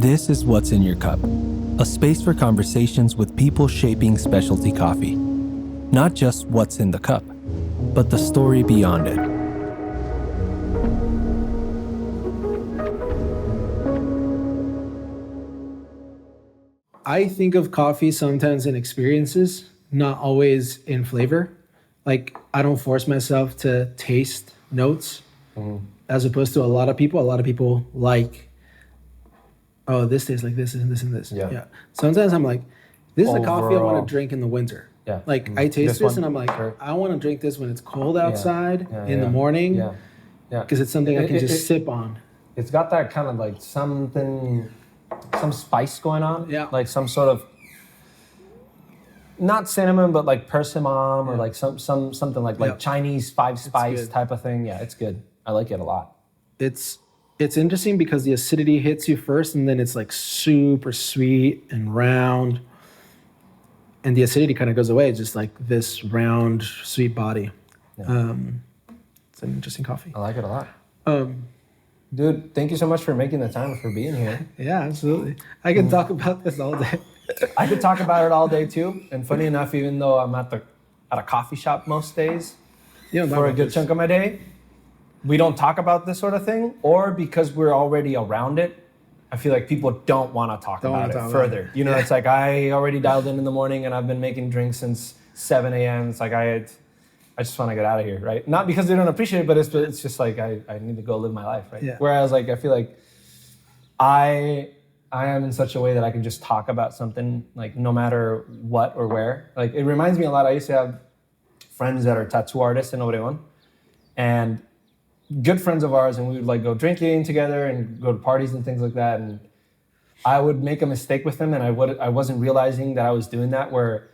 This is What's in Your Cup, a space for conversations with people shaping specialty coffee. Not just what's in the cup, but the story beyond it. I think of coffee sometimes in experiences, not always in flavor. Like, I don't force myself to taste notes, as opposed to a lot of people. A lot of people like, oh, this tastes like this and this and this. Yeah. Sometimes I'm like, this is a coffee I want to drink in the winter. Yeah. Like, I taste this and I'm like, I want to drink this when it's cold outside in the morning. Yeah. Because it's something I can just sip on. It's got that kind of like some spice going on. Yeah. Like some sort of, not cinnamon, but like persimmon or like something like Chinese 5-spice type of thing. Yeah, it's good. I like it a lot. It's interesting because the acidity hits you first and then it's like super sweet and round. And the acidity kind of goes away. It's just like this round, sweet body. Yeah. It's an interesting coffee. I like it a lot. Dude, thank you so much for making the time, for being here. Yeah, absolutely. I can talk about this all day. I could talk about it all day too. And funny enough, even though I'm at a coffee shop most days, for a good chunk of my day, we don't talk about this sort of thing, or because we're already around it, I feel like people don't want to talk about it further. You know, it's like I already dialed in the morning and I've been making drinks since 7 a.m. It's like I just want to get out of here, right? Not because they don't appreciate it, but it's just like I need to go live my life, right? Yeah. Whereas like I feel like I am in such a way that I can just talk about something like no matter what or where. Like it reminds me a lot. I used to have friends that are tattoo artists in Obregón, and good friends of ours, and we would like go drinking together and go to parties and things like that. And I would make a mistake with them, and I wasn't realizing that I was doing that, where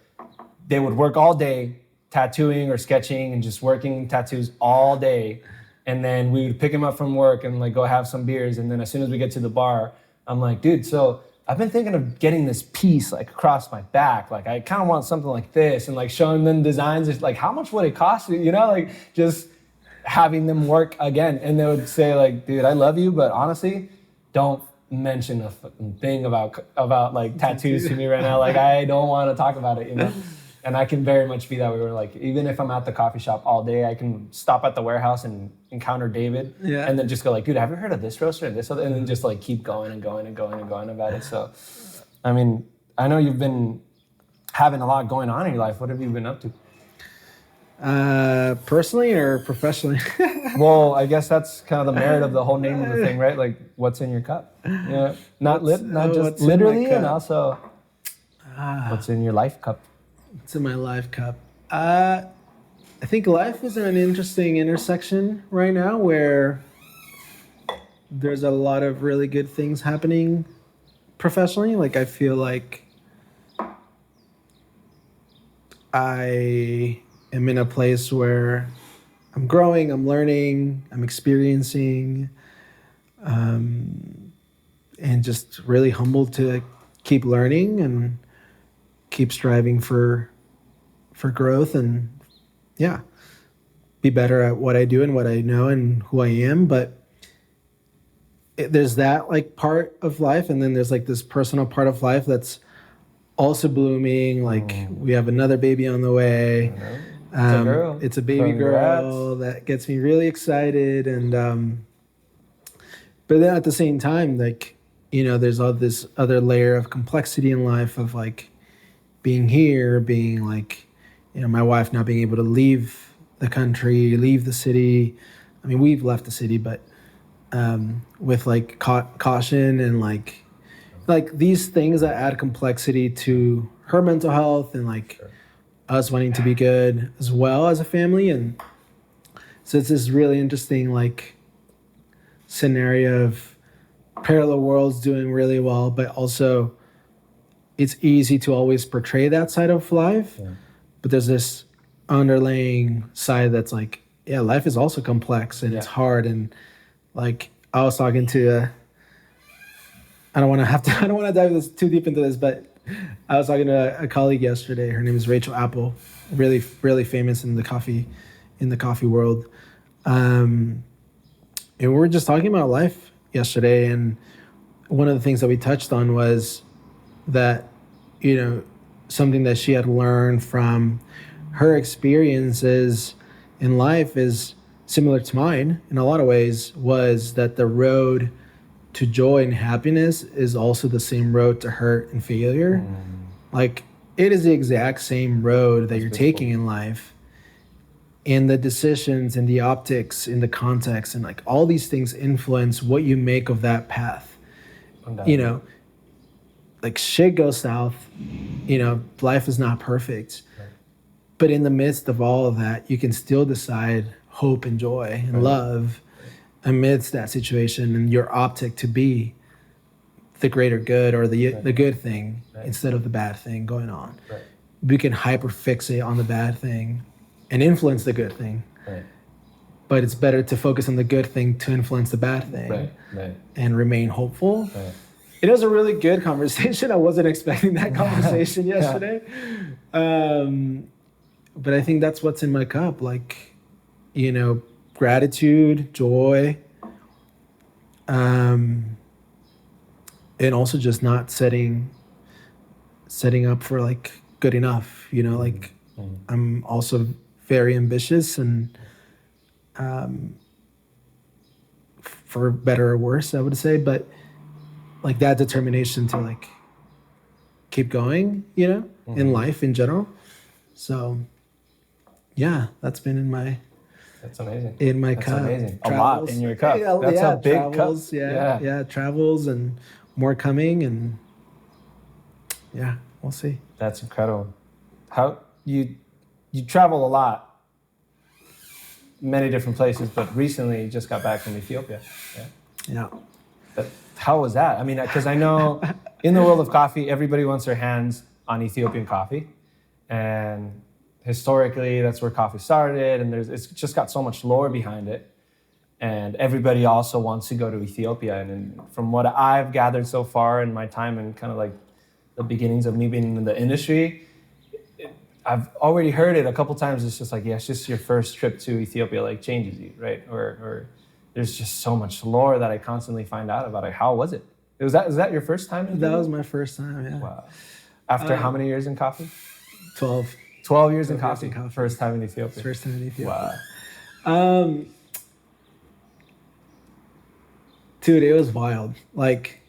they would work all day tattooing or sketching and just working tattoos all day. And then we would pick them up from work and like go have some beers. And then as soon as we get to the bar, I'm like, dude, so I've been thinking of getting this piece like across my back. Like I kind of want something like this, and like showing them designs. It's like, how much would it cost you? You know, like just having them work again. And they would say like, dude, I love you, but honestly, don't mention a fucking thing about like tattoos to me right now. Like I don't want to talk about it, you know? And I can very much be that way, where like, even if I'm at the coffee shop all day, I can stop at the warehouse and encounter David and then just go like, dude, have you heard of this roaster and this other? And then just like keep going and going and going and going about it. So, I mean, I know you've been having a lot going on in your life. What have you been up to? Personally or professionally? Well, I guess that's kind of the merit of the whole name of the thing, right? Like, what's in your cup? Yeah, not just literally, and also what's in your life cup. It's in my life cup. I think life is in an interesting intersection right now where there's a lot of really good things happening professionally. Like I feel like I am in a place where I'm growing, I'm learning, I'm experiencing, and just really humbled to keep learning and keep striving for growth and be better at what I do and what I know and who I am. But there's that like part of life, and then there's like this personal part of life that's also blooming. Like we have another baby on the way. It's a baby girl that gets me really excited, and but then at the same time, like, you know, there's all this other layer of complexity in life of like being here, being like, you know, my wife not being able to leave the country, leave the city. I mean, we've left the city, but with like caution and like these things that add complexity to her mental health and like us wanting to be good as well as a family. And so it's this really interesting like scenario of parallel worlds doing really well, but also it's easy to always portray that side of life, but there's this underlying side that's like, yeah, life is also complex and it's hard. And like, I was talking to, I don't want to dive too deep into this, but I was talking to a colleague yesterday. Her name is Rachel Apple, really, really famous in the coffee world. And we were just talking about life yesterday, and one of the things that we touched on was that, something that she had learned from her experiences in life is similar to mine in a lot of ways, was that the road to joy and happiness is also the same road to hurt and failure. Like, it is the exact same road that you're taking in life. And the decisions and the optics and the context and like all these things influence what you make of that path. Like shit goes south, life is not perfect. Right. But in the midst of all of that, you can still decide hope and joy and love amidst that situation, and your optic to be the greater good or the good thing instead of the bad thing going on. Right. We can hyperfixate on the bad thing and influence the good thing. Right. But it's better to focus on the good thing to influence the bad thing and remain hopeful. Right. It was a really good conversation. I wasn't expecting that conversation yesterday. But I think that's what's in my cup. Like, gratitude, joy, and also just not setting up for like good enough, I'm also very ambitious and for better or worse, I would say, but like that determination to like keep going, in life in general. So yeah, that's been in my amazing. In my cup. Amazing. Travels. A lot in your cup. That's a big travels, cup. Yeah, travels and more coming, and yeah, we'll see. That's incredible. How you travel a lot, many different places, but recently you just got back from Ethiopia. Yeah. How was that? I mean, because I know in the world of coffee, everybody wants their hands on Ethiopian coffee, and historically, that's where coffee started, and it's just got so much lore behind it. And everybody also wants to go to Ethiopia. And from what I've gathered so far in my time and kind of like the beginnings of me being in the industry, I've already heard it a couple times. It's just like, it's just your first trip to Ethiopia like changes you, right? Or there's just so much lore that I constantly find out about it. How was it? Was that your first time? That was my first time, yeah. Wow. After how many years in coffee? 12. 12 years in coffee. First time in Ethiopia. First time in Ethiopia. Wow. Dude, it was wild. Like,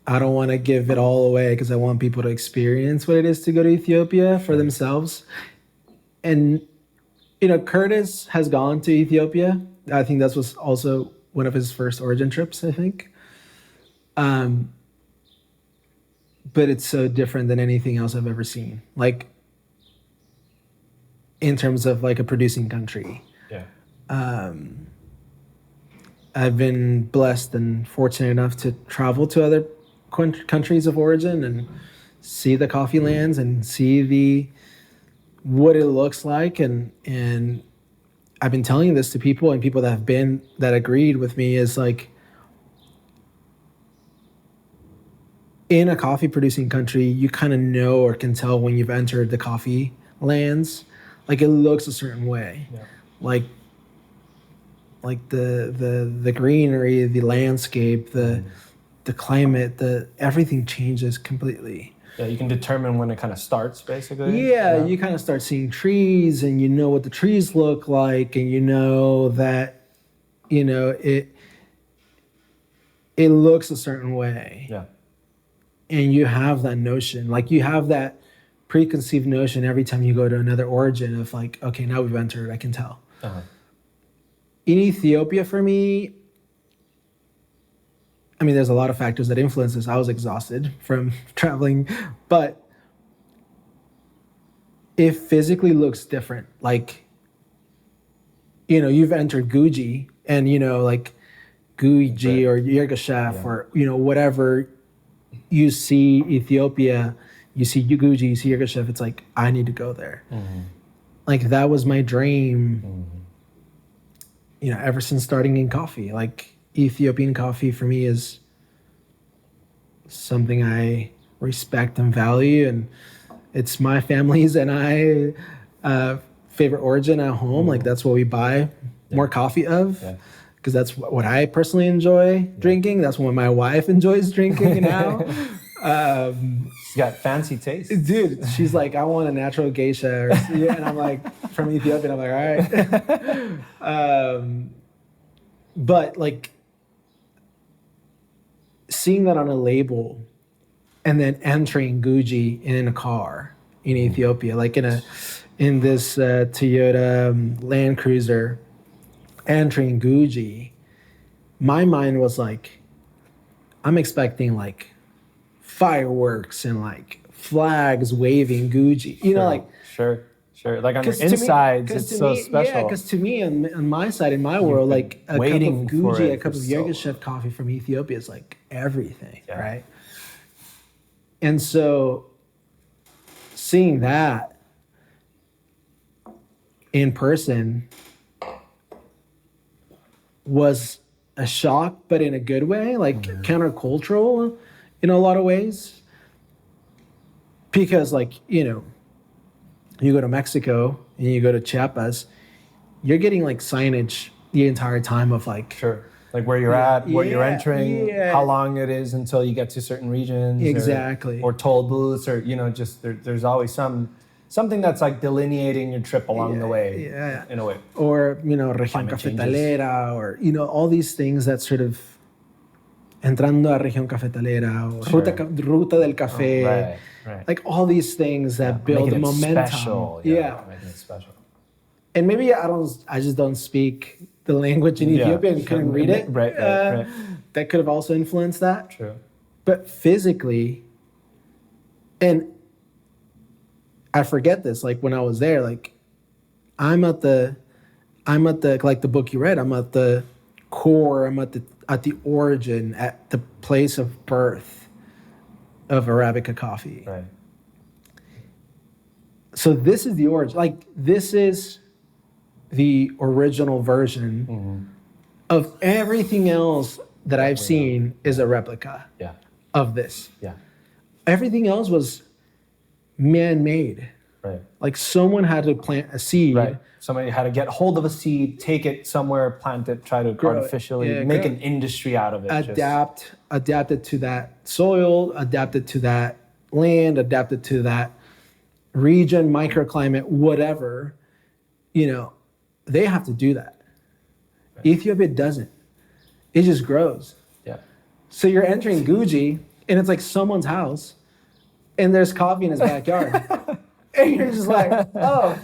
I don't want to give it all away because I want people to experience what it is to go to Ethiopia for themselves. And, Curtis has gone to Ethiopia. I think that was also one of his first origin trips, I think. But it's so different than anything else I've ever seen. Like, in terms of like a producing country. Yeah. I've been blessed and fortunate enough to travel to other countries of origin and see the coffee lands and see what it looks like. And I've been telling this to people, and people that agreed with me is like, in a coffee producing country, you kind of know or can tell when you've entered the coffee lands. Like, it looks a certain way. Yeah. Like the greenery, the landscape, the climate, everything changes completely. Yeah, you can determine when it kind of starts, basically. Yeah, you kind of start seeing trees, and you know what the trees look like, and you know that, it looks a certain way. Yeah. And you have that notion, like you have that preconceived notion every time you go to another origin of like, okay, now we've entered, I can tell. Uh-huh. In Ethiopia, for me, I mean, there's a lot of factors that influence this. I was exhausted from traveling, but it physically looks different. Like, you've entered Guji, and, like Guji or Yirgacheffe or, whatever. You see Ethiopia, you see Guji, you see Yirgacheffe, it's like, I need to go there. Mm-hmm. Like, that was my dream, ever since starting in coffee. Like, Ethiopian coffee for me is something I respect and value, and it's my family's and I favorite origin at home. Like, that's what we buy more coffee of, because that's what I personally enjoy drinking. That's what my wife enjoys drinking now. She's got fancy taste. Dude, she's like, I want a natural geisha. And I'm like, from Ethiopia. And I'm like, all right. But like seeing that on a label and then entering Guji in a car in Ethiopia, like in this Toyota Land Cruiser, entering Guji, my mind was like, I'm expecting like fireworks and like flags waving Guji, you know, like sure. Like on your insides, it's so special. Yeah, because to me, on my side, in my world, like a cup of Guji, a cup of Yirgacheffe coffee from Ethiopia is like everything, right? And so seeing that in person was a shock, but in a good way, like countercultural in a lot of ways. Because like, you know, you go to Mexico and you go to Chiapas, you're getting like signage the entire time of like... Sure. Like where you're at, what you're entering, how long it is until you get to certain regions. Exactly. Or toll booths, or, you know, just there's always something that's like delineating your trip along the way, in a way. Or, you know, Región Cafetalera, or, you know, all these things that sort of entrando a Región Cafetalera, or Ruta del Café. Right. Like all these things that build momentum. Special. Making it special. And maybe I just don't speak the language in Ethiopia and couldn't read it. Right. That could have also influenced that. True. But physically, and I forget this, like when I was there, like I'm at the like the book you read, I'm at the core, I'm at the origin, at the place of birth of Arabica coffee. Right. So this is the origin. Like this is the original version of everything else that I've seen is a replica of this. Yeah. Everything else was man-made. Right. Like someone had to plant a seed. Right. Somebody had to get hold of a seed, take it somewhere, plant it, try to artificially make an industry out of it. Adapt it to that soil, adapt it to that land, adapt it to that region, microclimate, whatever. You know, they have to do that. Right. Ethiopia doesn't. It just grows. Yeah. So you're entering Guji, and it's like someone's house, and there's coffee in his backyard. And you're just like, oh.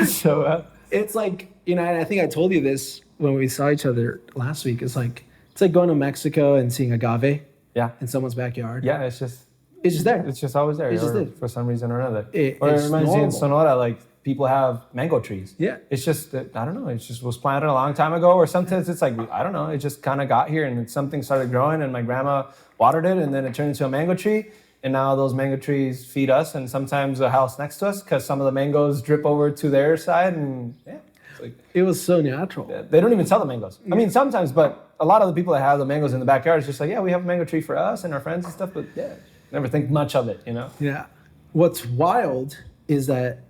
So it's like, you know, and I think I told you this when we saw each other last week. It's like going to Mexico and seeing agave in someone's backyard. Yeah, it's just there. It's just always there. It's just there. For some reason or another. It reminds me in Sonora, like people have mango trees. Yeah. It's just that, I don't know, it just was planted a long time ago, or sometimes it's like, I don't know, it just kind of got here and something started growing and my grandma watered it and then it turned into a mango tree. And now those mango trees feed us and sometimes the house next to us because some of the mangoes drip over to their side. And it's like, it was so natural. They don't even sell the mangoes. I mean, sometimes, but a lot of the people that have the mangoes in the backyard is just like, we have a mango tree for us and our friends and stuff, but never think much of it, you know? Yeah. What's wild is that,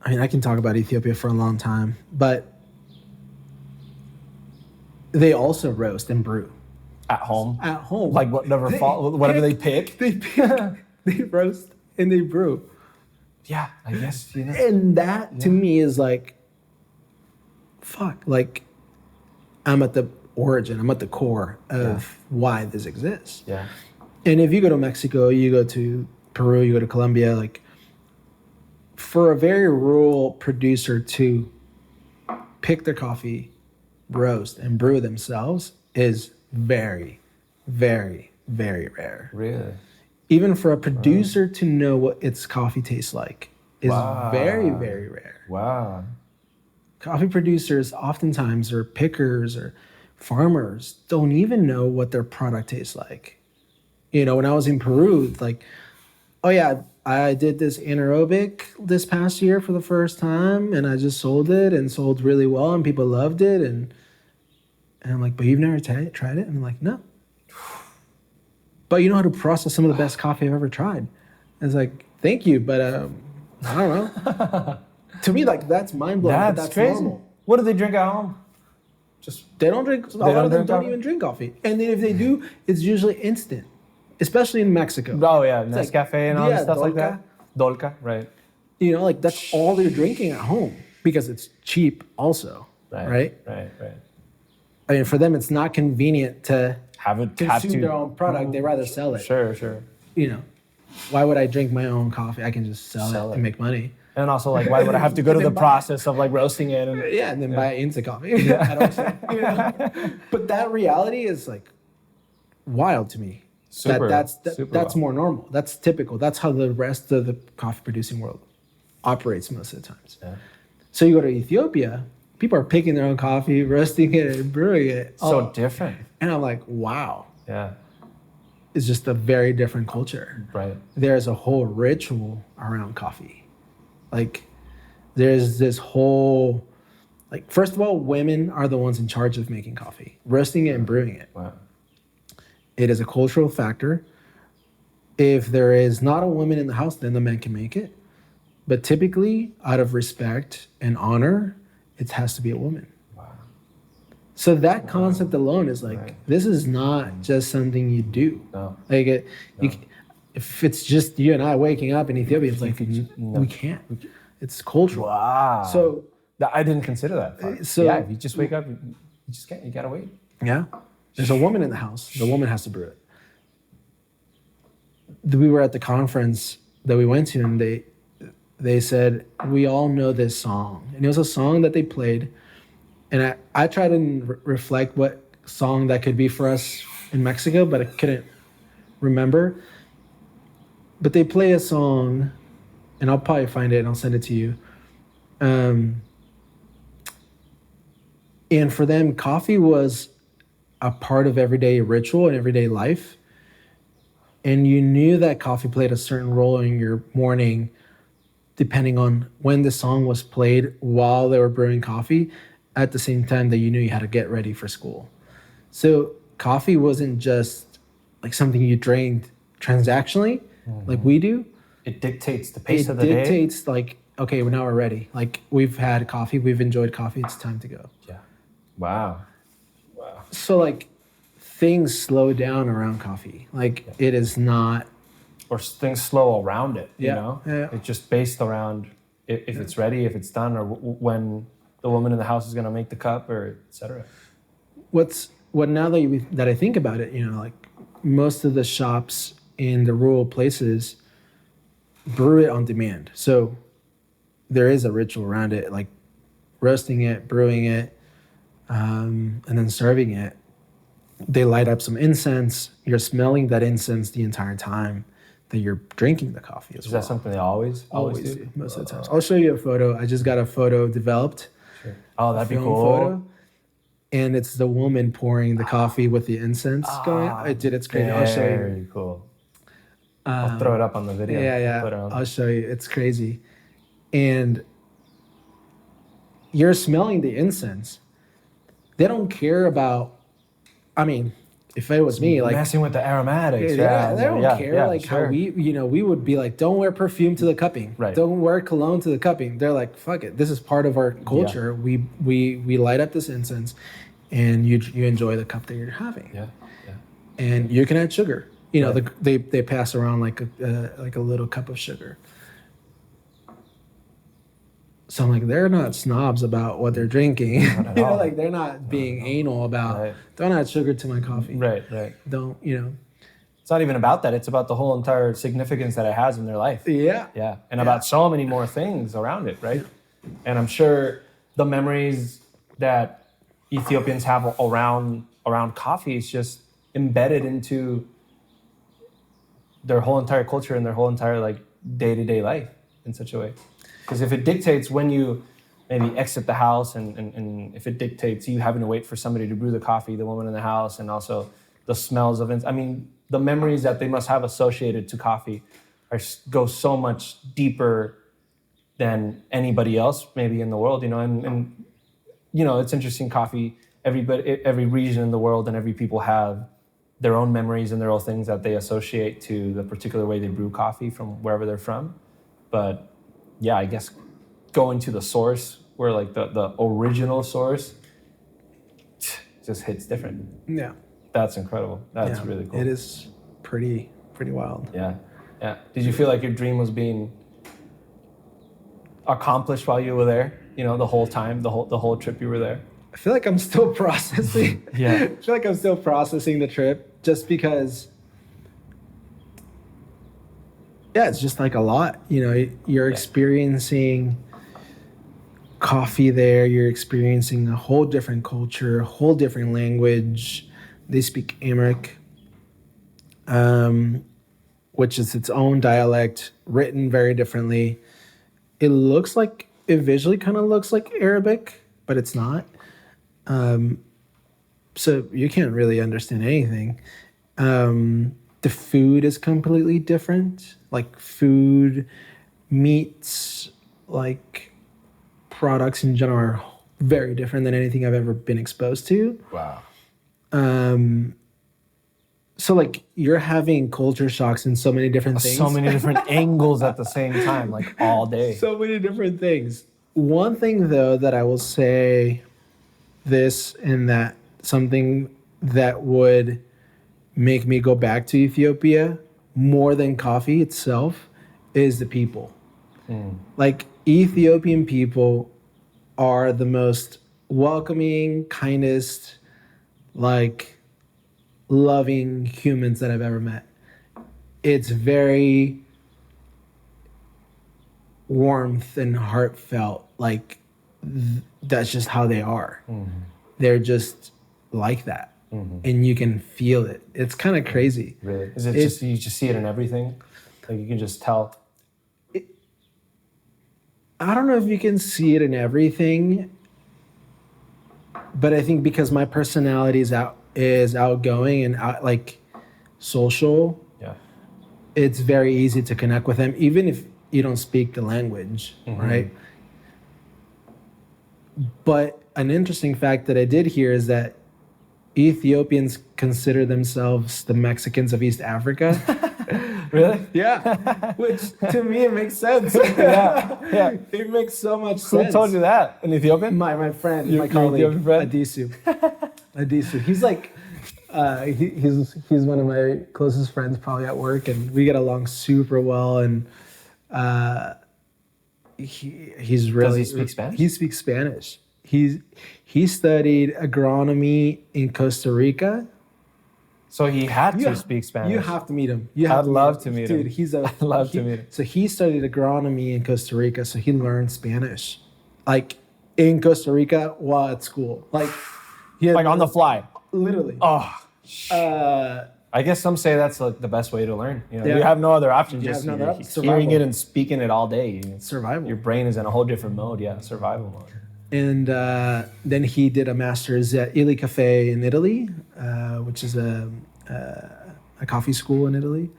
I mean, I can talk about Ethiopia for a long time, but they also roast and brew. At home? At home. Like whatever they pick. They roast and they brew. Yeah, I guess, you know. And that to me is like, fuck, like I'm at the origin, I'm at the core of why this exists. Yeah. And if you go to Mexico, you go to Peru, you go to Colombia, like for a very rural producer to pick their coffee, roast, and brew themselves is very, very, very rare. Really? Even for a producer to know what its coffee tastes like is very, very rare. Wow. Coffee producers oftentimes, or pickers or farmers, don't even know what their product tastes like. You know, when I was in Peru, like, I did this anaerobic this past year for the first time, and I just sold it and sold really well, and people loved it. And I'm like, but you've never tried it? And I'm like, no. But you know how to process some of the best coffee I've ever tried. And it's like, thank you, but I don't know. To me, like, that's mind-blowing. That's crazy. Normal. What do they drink at home? They don't drink. A lot of them don't even drink coffee. And then if they do, it's usually instant, especially in Mexico. Oh yeah, Nescafe and all that stuff Dolca. like that. Dolca, right? You know, like that's all they're drinking at home because it's cheap, also. Right. I mean, for them, it's not convenient to consume their own product. They rather sell it. Sure. You know, why would I drink my own coffee? I can just sell it to make money. And also, like, why would I have to go to the process of like roasting it? And then buy instant coffee. Yeah. But that reality is like wild to me. That's more normal. That's typical. That's how the rest of the coffee producing world operates most of the times. Yeah. So you go to Ethiopia, people are picking their own coffee, roasting it, and brewing it. So different. And I'm like, wow. Yeah. It's just a very different culture. Right. There's a whole ritual around coffee. Like, there's this whole, like, first of all, women are the ones in charge of making coffee, roasting it and brewing it. Wow. It is a cultural factor. If there is not a woman in the house, then the men can make it. But typically, out of respect and honor, it has to be a woman. Wow. So that concept alone is like, this is not just something you do. No. Like, if it's just you and I waking up in Ethiopia, it's like, we can't. It's cultural. Wow. So I didn't consider that part. So yeah, if you just wake up, you just can't. You gotta wait. Yeah. There's a woman in the house. The woman has to brew it. We were at the conference that we went to, and they said, we all know this song. And it was a song that they played. And I tried to reflect what song that could be for us in Mexico, but I couldn't remember. But they play a song, and I'll probably find it and I'll send it to you. And for them, coffee was a part of everyday ritual and everyday life. And you knew that coffee played a certain role in your morning, depending on when the song was played while they were brewing coffee, at the same time that you knew you had to get ready for school. So coffee wasn't just like something you drank transactionally, like we do. It dictates the pace of the day. It dictates like, okay, now we're ready. Like, we've had coffee, we've enjoyed coffee, it's time to go. Yeah. Wow. So like, things slow down around coffee. Like, it is not... Or things slow around it, you know? Yeah. It's just based around if it's ready, if it's done, or when the woman in the house is gonna make the cup, or et cetera. Now that I think about it, you know, like, most of the shops in the rural places brew it on demand. So there is a ritual around it, like roasting it, brewing it, and then serving it. They light up some incense. You're smelling that incense the entire time that you're drinking the coffee as well. Is that something they always do? Most of the times. I'll show you a photo. I just got a photo developed. Sure. Oh, that'd be cool. Photo. And it's the woman pouring the coffee with the incense going. It's crazy. I'll show you. Very cool. I'll throw it up on the video. Yeah. I'll show you. It's crazy. And you're smelling the incense. They don't care about, I mean, if it was me, like messing with the aromatics. They don't care. How we would be like, don't wear perfume to the cupping. Right. Don't wear cologne to the cupping. They're like, fuck it. This is part of our culture. Yeah. We light up this incense, and you enjoy the cup that you're having. Yeah. And you can add sugar. You know, they pass around like a little cup of sugar. So I'm like, they're not snobs about what they're drinking. Like, they're not being anal about, don't add sugar to my coffee. Right. Don't, It's not even about that. It's about the whole entire significance that it has in their life. Yeah. And about so many more things around it, right? And I'm sure the memories that Ethiopians have around coffee is just embedded into their whole entire culture and their whole entire like day-to-day life in such a way. Because if it dictates when you maybe exit the house and if it dictates you having to wait for somebody to brew the coffee, the woman in the house, and also the smells of it. I mean, the memories that they must have associated to coffee go so much deeper than anybody else maybe in the world, and it's interesting. Coffee, every region in the world and every people have their own memories and their own things that they associate to the particular way they brew coffee from wherever they're from. But yeah, I guess going to the source where like the original source just hits different. Yeah. That's incredible. That's really cool. It is pretty wild. Yeah. Did you feel like your dream was being accomplished while you were there? You know, the whole time, the whole trip you were there? I feel like I'm still processing. Yeah. I feel like I'm still processing the trip just because, it's just like a lot. You know, you're experiencing coffee there. You're experiencing a whole different culture, a whole different language. They speak Amharic, which is its own dialect, written very differently. It visually kind of looks like Arabic, but it's not. So you can't really understand anything. The food is completely different. Like food, meats, like products in general are very different than anything I've ever been exposed to. Wow. So like you're having culture shocks in so many different things. So many different angles at the same time, like all day. So many different things. One thing though that I will say this and that something that would make me go back to Ethiopia more than coffee itself is the people. Like Ethiopian people are the most welcoming, kindest, like loving humans that I've ever met. It's very warmth and heartfelt. Like that's just how they are. They're just like that. And you can feel it. It's kind of crazy. Really? Is it just, you just see it in everything? Like you can just tell? I don't know if you can see it in everything, but I think because my personality is outgoing and like social, it's very easy to connect with them, even if you don't speak the language, right? But an interesting fact that I did hear is that Ethiopians consider themselves the Mexicans of East Africa. Really? Yeah. Which to me it makes sense. Yeah. It makes so much sense. Who told you that? An Ethiopian? My friend, my Your colleague, Ethiopian friend? Adisu. He's like, he's one of my closest friends, probably at work, and we get along super well. And he's really. Does he speak Spanish? He speaks Spanish. He studied agronomy in Costa Rica. So he had to speak Spanish. You have to meet him. I'd love to meet him. Dude, I'd love to meet him. So he studied agronomy in Costa Rica, so he learned Spanish, like in Costa Rica while at school, like on the fly. Literally. Oh. I guess some say that's like the best way to learn. You know, you have no other option. Just hearing it and speaking it all day. Survival. Your brain is in a whole different mode. Yeah, survival mode. And then he did a master's at Ili Cafe in Italy, which is a coffee school in Italy.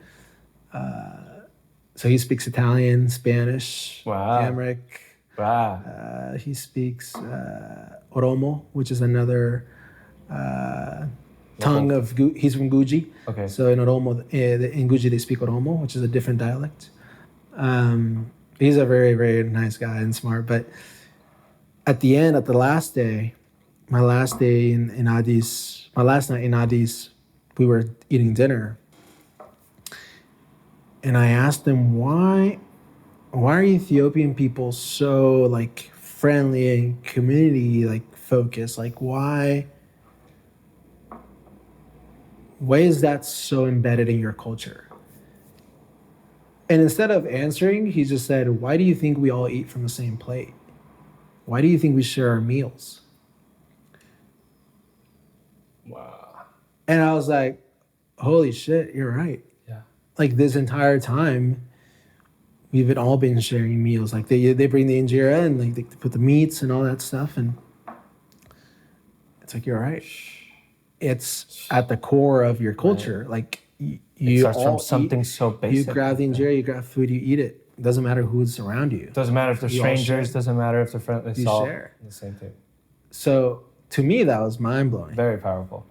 So he speaks Italian, Spanish, Amharic. Wow. He speaks Oromo, which is another tongue of he's from Guji. Okay. So in Oromo, in Guji they speak Oromo, which is a different dialect. He's a very, very nice guy and smart. But at the end, at the last day, my last day in Addis, my last night in Addis, we were eating dinner. And I asked them, why are Ethiopian people so like friendly and community like focused? Like why is that so embedded in your culture? And instead of answering, he just said, why do you think we all eat from the same plate? Why do you think we share our meals? Wow. And I was like, holy shit, you're right. Yeah. Like this entire time, we've all been sharing meals. Like they bring the injera and like they put the meats and all that stuff. And it's like, you're right. It's at the core of your culture. Right. Like it starts from something so basic. You grab the injera, you grab food, you eat it. It doesn't matter who's around you. Doesn't matter if they're strangers. Doesn't matter if they're friends. You all share. The same thing. So to me, that was mind blowing. Very powerful.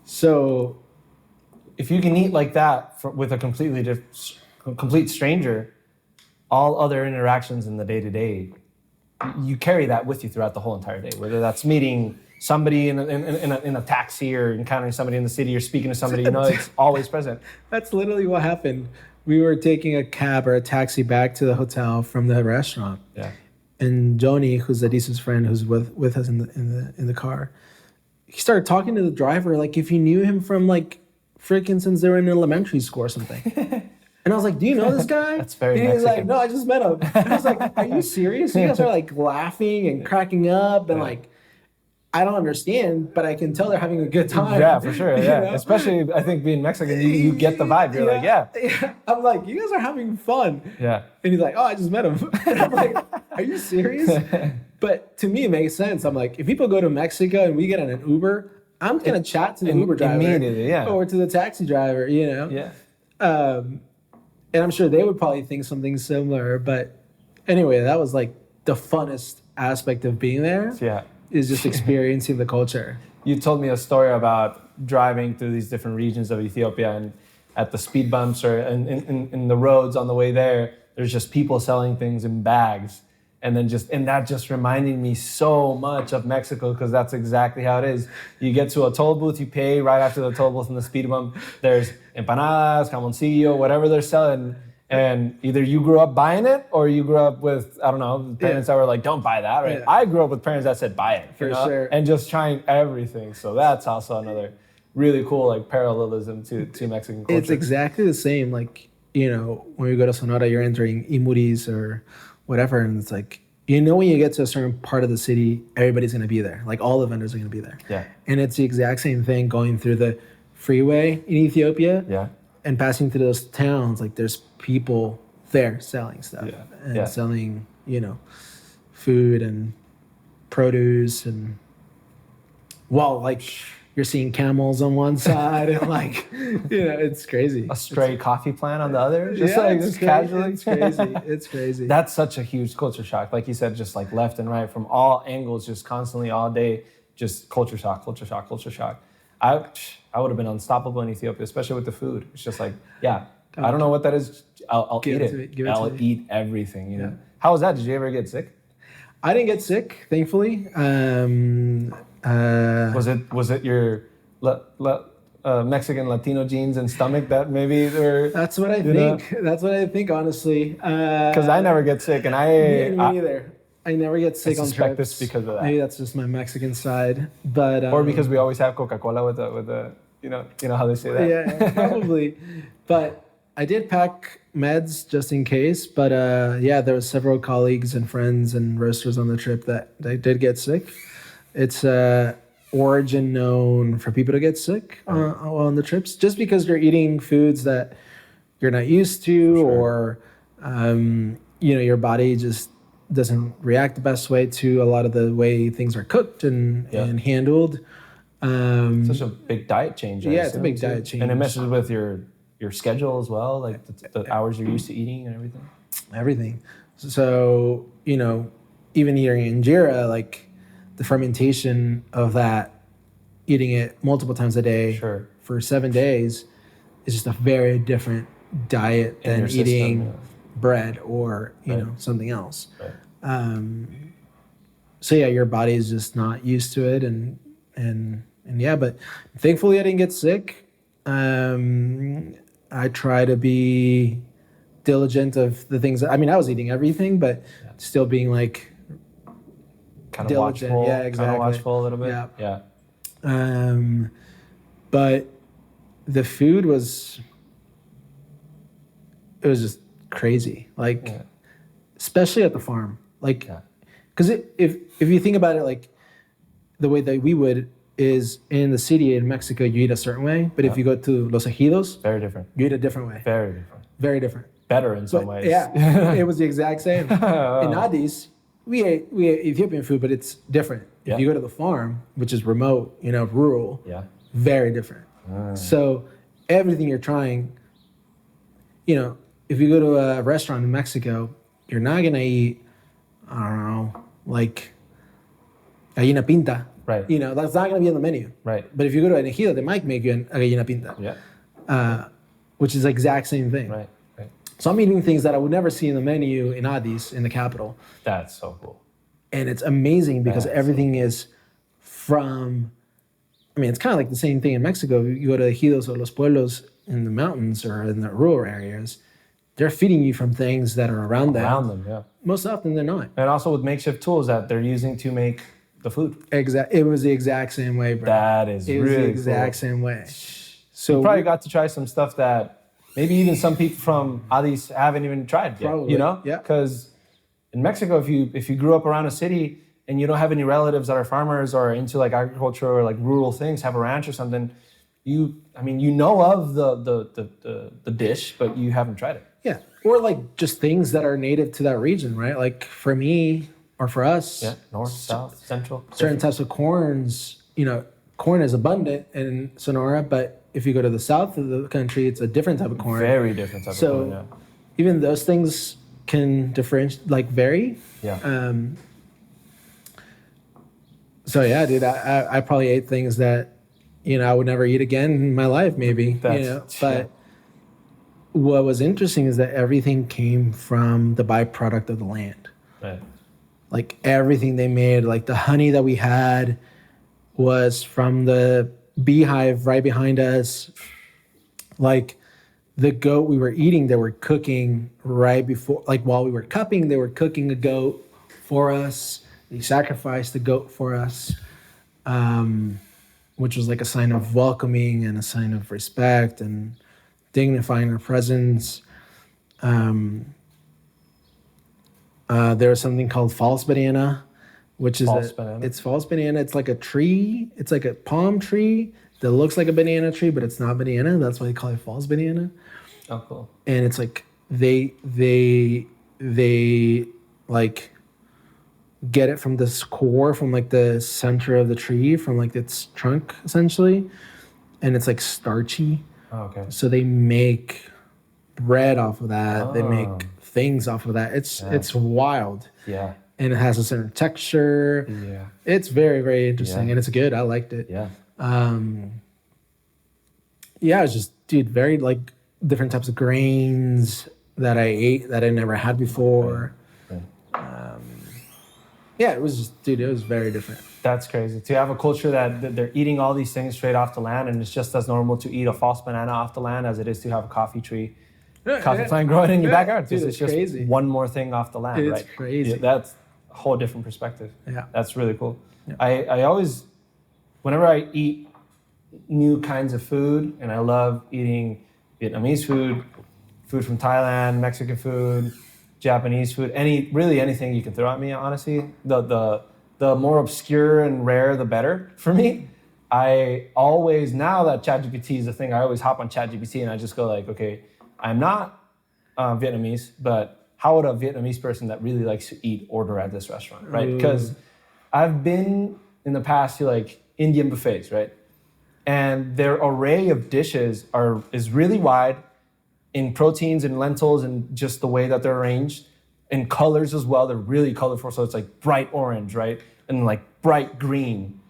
So if you can eat like that with a complete stranger, all other interactions in the day-to-day, you carry that with you throughout the whole entire day, whether that's meeting somebody in a taxi or encountering somebody in the city or speaking to somebody, it's always present. That's literally what happened. We were taking a cab or a taxi back to the hotel from the restaurant. Yeah. And Joni, who's Adis's friend, who's with us in the car, he started talking to the driver like if he knew him from like freaking since they were in elementary school or something. And I was like, do you know this guy? That's very And he's Mexican. like, no, I just met him. And I was like, are you serious? You guys are like laughing and cracking up and like, I don't understand, but I can tell they're having a good time. Yeah, for sure. You Yeah, know? Especially I think being Mexican, you get the vibe. You're like, yeah. I'm like, you guys are having fun. Yeah. And he's like, oh, I just met him. And I'm like, are you serious? But to me, it makes sense. I'm like, if people go to Mexico and we get in an Uber, I'm gonna chat to the Uber driver immediately, yeah. or to the taxi driver, you know. Yeah. And I'm sure they would probably think something similar. But anyway, that was like the funnest aspect of being there. Yeah. Is just experiencing the culture. You told me a story about driving through these different regions of Ethiopia, and at the speed bumps or in the roads on the way there, there's just people selling things in bags. And that just reminded me so much of Mexico, because that's exactly how it is. You get to a toll booth, you pay right after the toll booth and the speed bump. There's empanadas, jamoncillo, whatever they're selling. And either you grew up buying it or you grew up with, I don't know, parents that were like, don't buy that, right? Yeah. I grew up with parents that said, buy it. For sure. And just trying everything. So that's also another really cool like parallelism to Mexican culture. It's exactly the same. Like, you know, when you go to Sonora, you're entering Imuris or whatever. And it's like, you know, when you get to a certain part of the city, everybody's going to be there. Like all the vendors are going to be there. Yeah. And it's the exact same thing going through the freeway in Ethiopia. Yeah. And passing through those towns, like there's people there selling stuff and selling, you know, food and produce and like you're seeing camels on one side and like, you know, it's crazy. A stray coffee plant on the other, It's casually. It's crazy. It's crazy. That's such a huge culture shock. Like you said, just like left and right from all angles, just constantly all day, just culture shock. I would have been unstoppable in Ethiopia, especially with the food. It's just like, I don't know what that is. I'll eat it. I'll eat everything, you know. Yeah. How was that? Did you ever get sick? I didn't get sick, thankfully. Was it your Mexican Latino genes and stomach that maybe were? That's what I think. That's what I think, honestly. Because I never get sick, and me neither. I never get sick on suspect trips. this because of that. Maybe that's just my Mexican side, but Or because we always have Coca-Cola with the you know how they say that. Yeah, probably. But I did pack meds just in case. But there were several colleagues and friends and roasters on the trip that they did get sick. It's origin known for people to get sick on the trips, just because you're eating foods that you're not used to, or your body just doesn't react the best way to a lot of the way things are cooked and handled. Such a big diet change. It's a big diet change. And it messes with your schedule as well, like the hours you're used to eating and everything. Everything. So, even here in Injera, like the fermentation of that, eating it multiple times a day for 7 days is just a very different diet than eating bread or something else. Right. Your body is just not used to it, and but thankfully I didn't get sick. I try to be diligent of the things. I was eating everything, but still being like kind of diligent. Watchful. Yeah, exactly. Kind of watchful a little bit. Yeah. Yeah. But the food was just crazy. Like, especially at the farm. Like, because if you think about it, like the way that we would is in the city in Mexico, you eat a certain way. But if you go to Los Ejidos, very different. You eat a different way. Very different. Very different. Better in some ways. Yeah, it was the exact same. In Addis, we ate Ethiopian food, but it's different. If you go to the farm, which is remote, rural, very different. So everything you're trying, if you go to a restaurant in Mexico, you're not gonna eat, I don't know, like gallina pinta. Right. That's not gonna be on the menu. Right. But if you go to an ejido, they might make you a gallina pinta. Yeah. Which is the exact same thing. Right. So I'm eating things that I would never see in the menu in Addis, in the capital. That's so cool. And it's amazing because everything is from, I mean, it's kind of like the same thing in Mexico. You go to ejidos or los pueblos in the mountains or in the rural areas, they're feeding you from things that are around them. Around them, yeah. Most often they're not. And also with makeshift tools that they're using to make the food. It was the exact same way, bro. That is really cool. It was the exact same way. So you probably got to try some stuff that maybe even some people from Addis haven't even tried yet, probably, you know? Yeah. Because in Mexico, if you grew up around a city and you don't have any relatives that are farmers or into like agriculture or like rural things, have a ranch or something, you know of the dish, but you haven't tried it. Yeah. Or like just things that are native to that region, right? Like for me or for us. Yeah, north, south, central. Certain types of corns, corn is abundant in Sonora, but if you go to the south of the country, it's a different type of corn. Very different type of corn, yeah. Even those things can vary. Yeah. So yeah, dude, I probably ate things that, I would never eat again in my life, maybe. But what was interesting is that everything came from the byproduct of the land. Right. Like everything they made, like the honey that we had was from the beehive right behind us. Like the goat we were eating, they were cooking right before, like while we were cupping, they were cooking a goat for us. They sacrificed the goat for us, which was like a sign of welcoming and a sign of respect and dignifying our presence. There was something called false banana, which is it's false banana. It's like a tree. It's like a palm tree that looks like a banana tree, but it's not banana. That's why they call it false banana. Oh, cool. And it's like they like get it from this core, from like the center of the tree, from like its trunk essentially, and it's like starchy. Oh, okay. So they make bread off of that. They make things off of that. It's wild. Yeah. And it has a certain texture. Yeah. It's very, very interesting, and it's good. I liked it. Yeah. Yeah, it's just, dude, very like different types of grains that I ate that I never had before. Right. Yeah, it was just, dude, it was very different. That's crazy. To have a culture that they're eating all these things straight off the land, and it's just as normal to eat a false banana off the land as it is to have a coffee plant growing in your backyard. Dude, it's just crazy. One more thing off the land, right? It's crazy. Yeah, that's a whole different perspective. Yeah. That's really cool. Yeah. I always, whenever I eat new kinds of food, and I love eating Vietnamese food from Thailand, Mexican food, Japanese food, anything you can throw at me, honestly. The more obscure and rare, the better for me. I always, now that ChatGPT is a thing, I always hop on ChatGPT and I just go like, okay, I'm not Vietnamese, but how would a Vietnamese person that really likes to eat order at this restaurant, right? Because I've been in the past to like Indian buffets, right? And their array of dishes is really wide in proteins and lentils and just the way that they're arranged. In colors as well, they're really colorful. So it's like bright orange, right? And like bright green.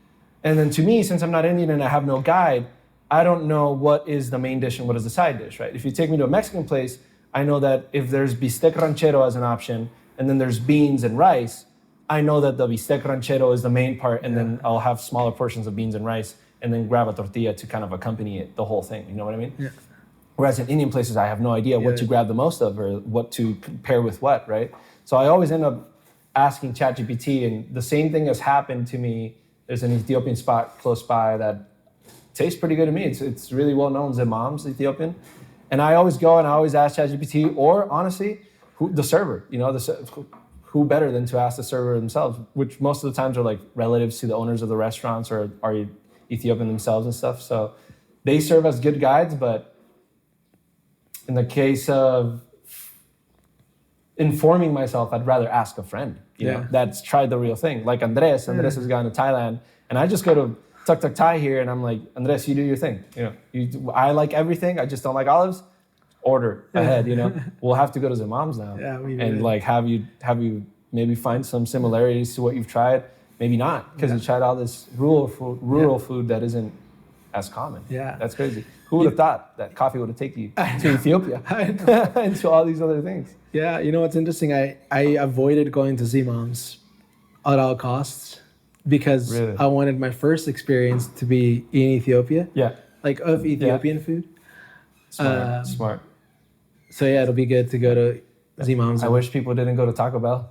And then to me, since I'm not Indian and I have no guide, I don't know what is the main dish and what is the side dish, right? If you take me to a Mexican place, I know that if there's bistec ranchero as an option, and then there's beans and rice, I know that the bistec ranchero is the main part, and then I'll have smaller portions of beans and rice, and then grab a tortilla to kind of accompany it, the whole thing. You know what I mean? Yeah. Whereas in Indian places, I have no idea what to grab the most of or what to pair with what, right? So I always end up asking ChatGPT, and the same thing has happened to me. There's an Ethiopian spot close by that tastes pretty good to me. It's really well known, Zimam's Ethiopian. And I always go and I always ask ChatGPT, or honestly, the server, who better than to ask the server themselves, which most of the times are like relatives to the owners of the restaurants or are Ethiopian themselves and stuff. So they serve as good guides, but in the case of informing myself, I'd rather ask a friend, you know, that's tried the real thing. Like Andres has gone to Thailand, and I just go to Tuk Tuk Thai here, and I'm like, Andres, you do your thing. I like everything. I just don't like olives. Order ahead. We'll have to go to Zimam's now, and like have you maybe find some similarities to what you've tried. Maybe not, because you tried all this rural food that isn't as common. Yeah. That's crazy. Who would have thought that coffee would have taken you to Ethiopia and to all these other things? Yeah, you know what's interesting? I avoided going to Z-Moms at all costs because Really? I wanted my first experience to be in Ethiopia. Yeah. Like of Ethiopian food. Smart. So yeah, it'll be good to go to Z-Moms. I wish people didn't go to Taco Bell.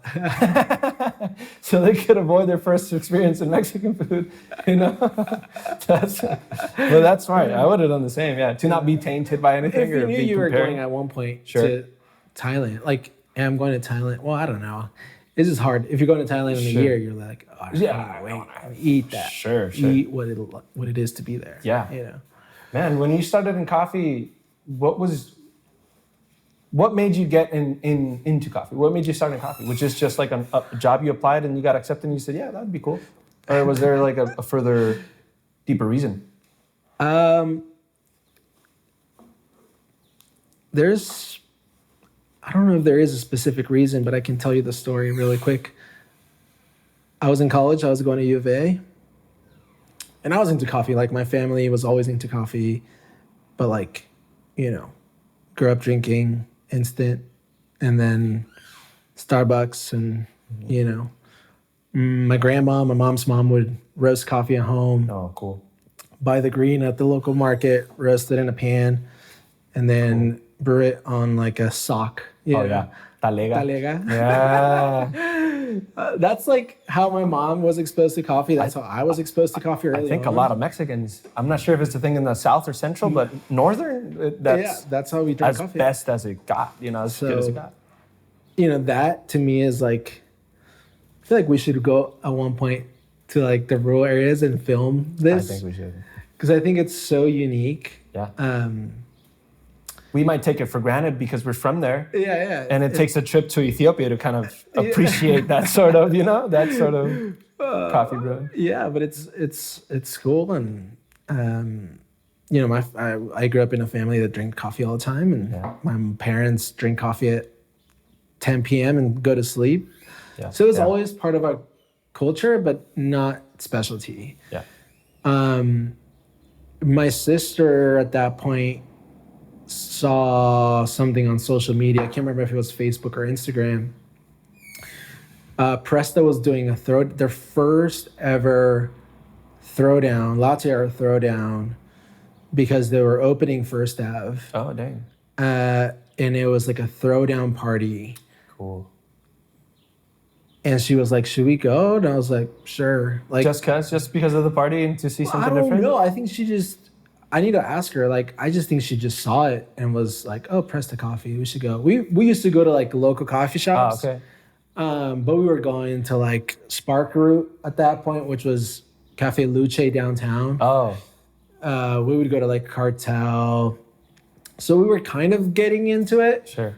So they could avoid their first experience in Mexican food, you know? But that's smart. I would have done the same, yeah. To not be tainted by anything If you or knew be you were comparing. going at one point Sure. to Thailand, like, hey, I'm going to Thailand. Well, I don't know. It's just hard. If you're going to Thailand in a Sure. year, you're like, oh, Yeah, eat that. Sure. Eat what it is to be there. Yeah. You know. Man, when you started in coffee, what made you get into coffee? What made you start in coffee? Which is just like a job you applied and you got accepted and you said, yeah, that'd be cool. Or was there like a further, deeper reason? I don't know if there is a specific reason, but I can tell you the story really quick. I was in college. I was going to U of A. And I was into coffee. Like, my family was always into coffee. But, like, you know, grew up drinking instant and then Starbucks. And, you know, my grandma, my mom's mom would roast coffee at home. Oh, cool. Buy the green at the local market, roast it in a pan, and then brew it on like a sock. Oh, yeah. Talega. Talega. Yeah. That's like how my mom was exposed to coffee. That's how I was exposed to coffee early I think on. a lot of Mexicans, I'm not sure if it's a thing in the South or Central, but Northern, that's how we drink as coffee. best as it got, you know, as good as it got. You know, that to me is like, I feel like we should go at one point to like the rural areas and film this. I think we should. Because I think it's so unique. Yeah. We might take it for granted because we're from there. Yeah. And it takes a trip to Ethiopia to kind of appreciate that sort of, you know, that sort of coffee brewing. Yeah, but it's cool. And, you know, I grew up in a family that drank coffee all the time. And my parents drink coffee at 10 p.m. and go to sleep. Yeah. So it was always part of our culture, but not specialty. Yeah. My sister at that point saw something on social media. I can't remember if it was Facebook or Instagram. Presta was doing their first ever throwdown, latte art throwdown, because they were opening First Ave. Oh, dang. And it was like a throwdown party. Cool. And she was like, should we go? And I was like, sure. Like, Just because of the party and to see something different? I don't know. I think I need to ask her. Like, I just think she just saw it and was like, oh, Presta Coffee, we should go. We used to go to like local coffee shops. Oh, okay. But we were going to like Spark Root at that point, which was Cafe Luce downtown. Oh. We would go to like Cartel. So we were kind of getting into it. Sure.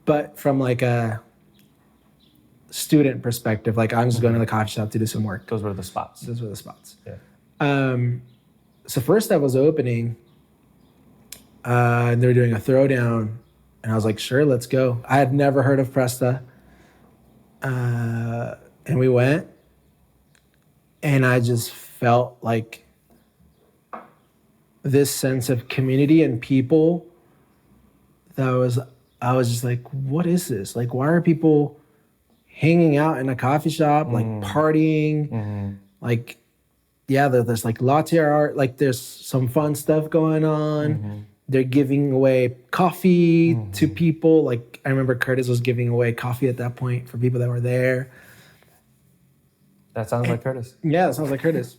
But from like a student perspective, like I'm just going to the coffee shop to do some work. Those were the spots. Those were the spots. Yeah. So first I was opening, and they were doing a throwdown, and I was like, sure, let's go. I had never heard of Presta. And we went, and I just felt like this sense of community and people I was just like, what is this? Like, why are people hanging out in a coffee shop, like partying, like, yeah, there's like latte art, like there's some fun stuff going on. They're giving away coffee to people. Like, I remember Curtis was giving away coffee at that point for people that were there. That sounds like Curtis. Yeah, that sounds like Curtis.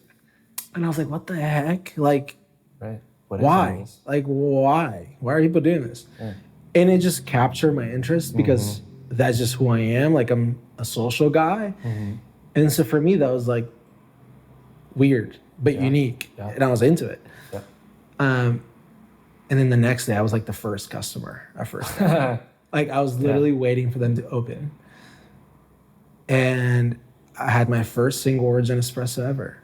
And I was like, what the heck? Like, Right. What is why? this? Like, why? Why are people doing this? Yeah. And it just captured my interest because that's just who I am. Like, I'm a social guy. And so for me, that was like weird, but unique. Yeah. And I was into it. Yeah. And then the next day, I was like the first customer at first. Like, I was literally waiting for them to open. And I had my first single origin espresso ever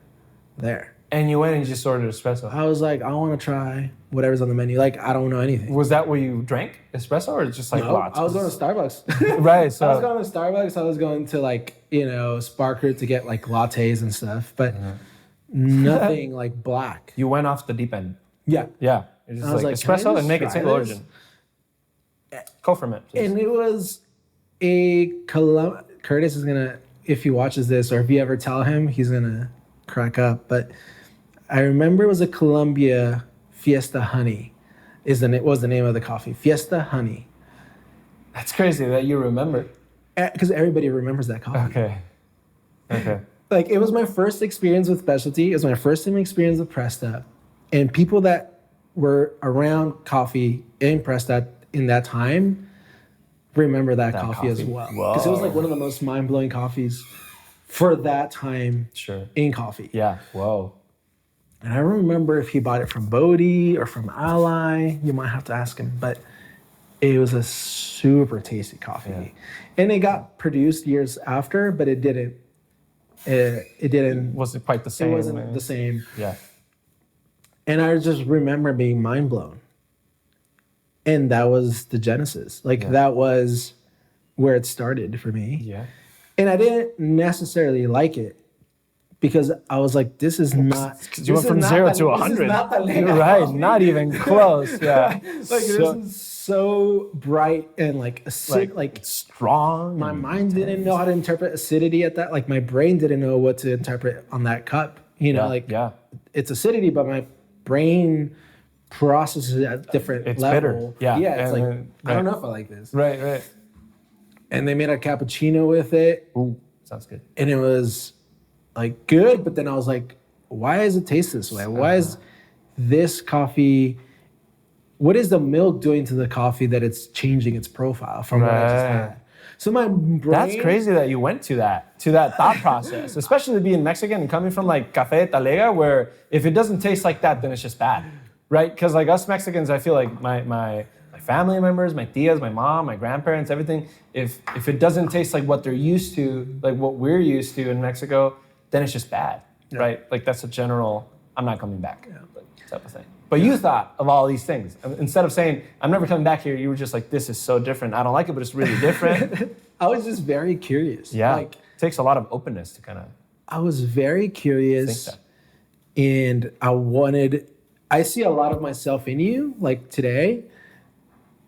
there. And you went and you just ordered espresso. I was like, I want to try whatever's on the menu. Like, I don't know anything. Was that where you drank espresso or just like lots? I was going to Starbucks. Right. So I was going to Starbucks. I was going to like, Spark Root to get like lattes and stuff. But nothing like black. You went off the deep end. Yeah. Yeah. It's just I was like like, can I espresso just and make it try single this? origin. Co-ferment. please. And it was a Curtis is gonna, if he watches this or if you ever tell him, he's gonna crack up. But I remember it was a Colombia Fiesta Honey. It was the name of the coffee. Fiesta Honey. That's crazy that you remember. Because everybody remembers that coffee. Okay. Like, it was my first experience with specialty. It was my first time experience with Presta. And people that were around coffee in Presta in that time remember that coffee as well. Because it was like one of the most mind-blowing coffees for that time in coffee. Yeah. Whoa. And I remember if he bought it from Bodhi or from Ally, you might have to ask him, but it was a super tasty coffee. Yeah. And it got produced years after, but it didn't. It didn't. Wasn't quite the same. It wasn't the same. Yeah. And I just remember being mind blown. And that was the genesis. That was where it started for me. Yeah. And I didn't necessarily like it because I was like, this is not. You went from 0 to 100. You're right. Not even close. Yeah. This is so bright and strong. My mind didn't know how to interpret acidity at that. Like, my brain didn't know what to interpret on that cup. It's acidity, but my brain processes it at different it's level. bitter. Yeah. Yeah. It's I don't know if I like this. Right. And they made a cappuccino with it. Ooh, sounds good. And it was like good, but then I was like, why does it taste this way? Why is this coffee? What is the milk doing to the coffee that it's changing its profile from what I just had? So my brain... That's crazy that you went to that thought process, especially being Mexican and coming from like Café de Talega, where if it doesn't taste like that, then it's just bad, right? Because like us Mexicans, I feel like my family members, my tias, my mom, my grandparents, everything, if it doesn't taste like what they're used to, like what we're used to in Mexico, then it's just bad, right? Like that's a general, I'm not coming back type of thing. But you thought of all these things. Instead of saying, I'm never coming back here, you were just like, this is so different. I don't like it, but it's really different. I was just very curious. Yeah, it takes a lot of openness to kind of... I was very curious. And I see a lot of myself in you, like today,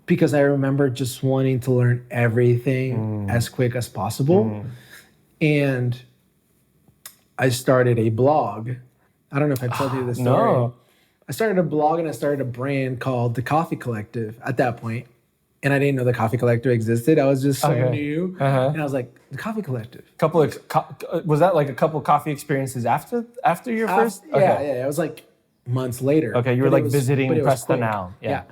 because I remember just wanting to learn everything as quick as possible. And I started a blog. I don't know if I told you this story. No. I started a blog and I started a brand called The Coffee Collective at that point. And I didn't know The Coffee Collective existed. I was just so new. And I was like, The Coffee Collective. Was that like a couple coffee experiences after your first? Yeah. It was like months later. Okay, you were like visiting Presta now. Yeah.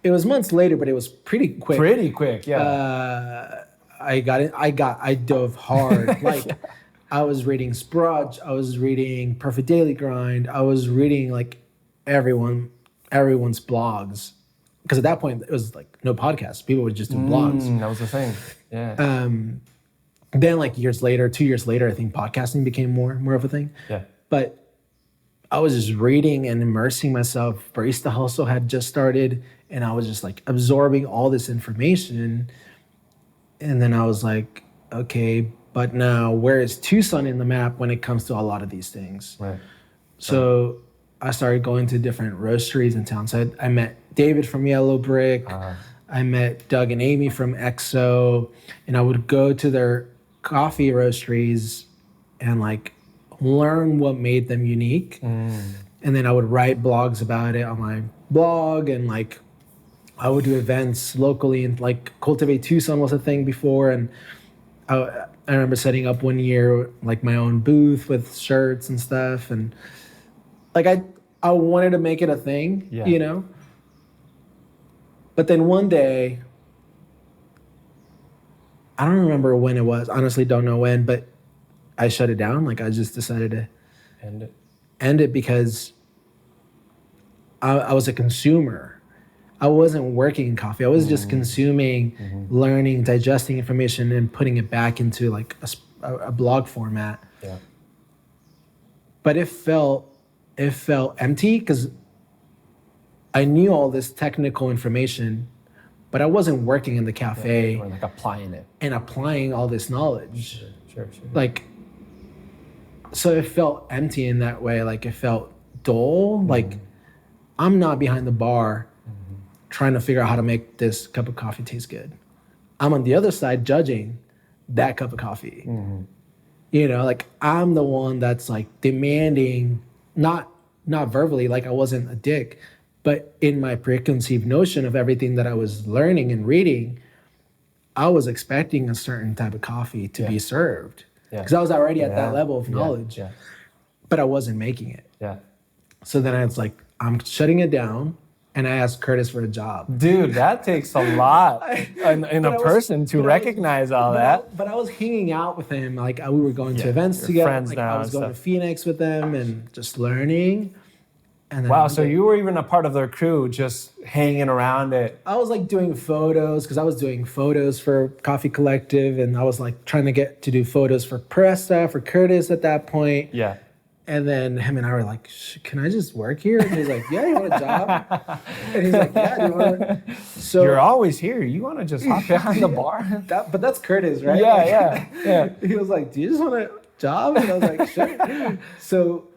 It was months later, but it was pretty quick. Yeah. I dove hard. Like, I was reading Sprudge. I was reading Perfect Daily Grind. I was reading like everyone's blogs. Because at that point, it was like no podcasts. People would just do blogs. That was the thing. Yeah. Then like 2 years later, I think podcasting became more of a thing. Yeah. But I was just reading and immersing myself. Barista Hustle had just started, and I was just like absorbing all this information. And then I was like, okay, but now where is Tucson in the map when it comes to a lot of these things? Right. So I started going to different roasteries in town. So I met David from Yellow Brick. I met Doug and Amy from EXO. And I would go to their coffee roasteries and like learn what made them unique. And then I would write blogs about it on my blog. And like I would do events locally. And like Cultivate Tucson was a thing before. And I remember setting up one year like my own booth with shirts and stuff. And like I wanted to make it a thing, you know? But then one day, I don't remember when it was. Honestly, don't know when, but I shut it down. Like I just decided to end it because I was a consumer. I wasn't working in coffee. I was just consuming, learning, digesting information, and putting it back into like a blog format. Yeah. But it felt empty because I knew all this technical information, but I wasn't working in the cafe. You were like applying it. And applying all this knowledge. Sure. Like, so it felt empty in that way. Like it felt dull. Like I'm not behind the bar trying to figure out how to make this cup of coffee taste good. I'm on the other side judging that cup of coffee. You know, like I'm the one that's like demanding, not verbally, like I wasn't a dick, but in my preconceived notion of everything that I was learning and reading, I was expecting a certain type of coffee to be served. Because I was already at that level of knowledge, but I wasn't making it. So then I was like, I'm shutting it down. And I asked Curtis for a job. Dude, that takes a lot in a person to recognize all that. But I was hanging out with him. Like we were going to events together. Friends like, now I was going to Phoenix with them and just learning. And then wow, so you were even a part of their crew, just hanging around it. I was like doing photos because I was doing photos for Coffee Collective, and I was like trying to get to do photos for Presta, for Curtis at that point. Yeah. And then him and I were like, can I just work here? And he's like, yeah, you want a job? And he's like, yeah, do you want to? So you're always here. You want to just hop behind the bar? But that's Curtis, right? Yeah. He was like, do you just want a job? And I was like, sure. So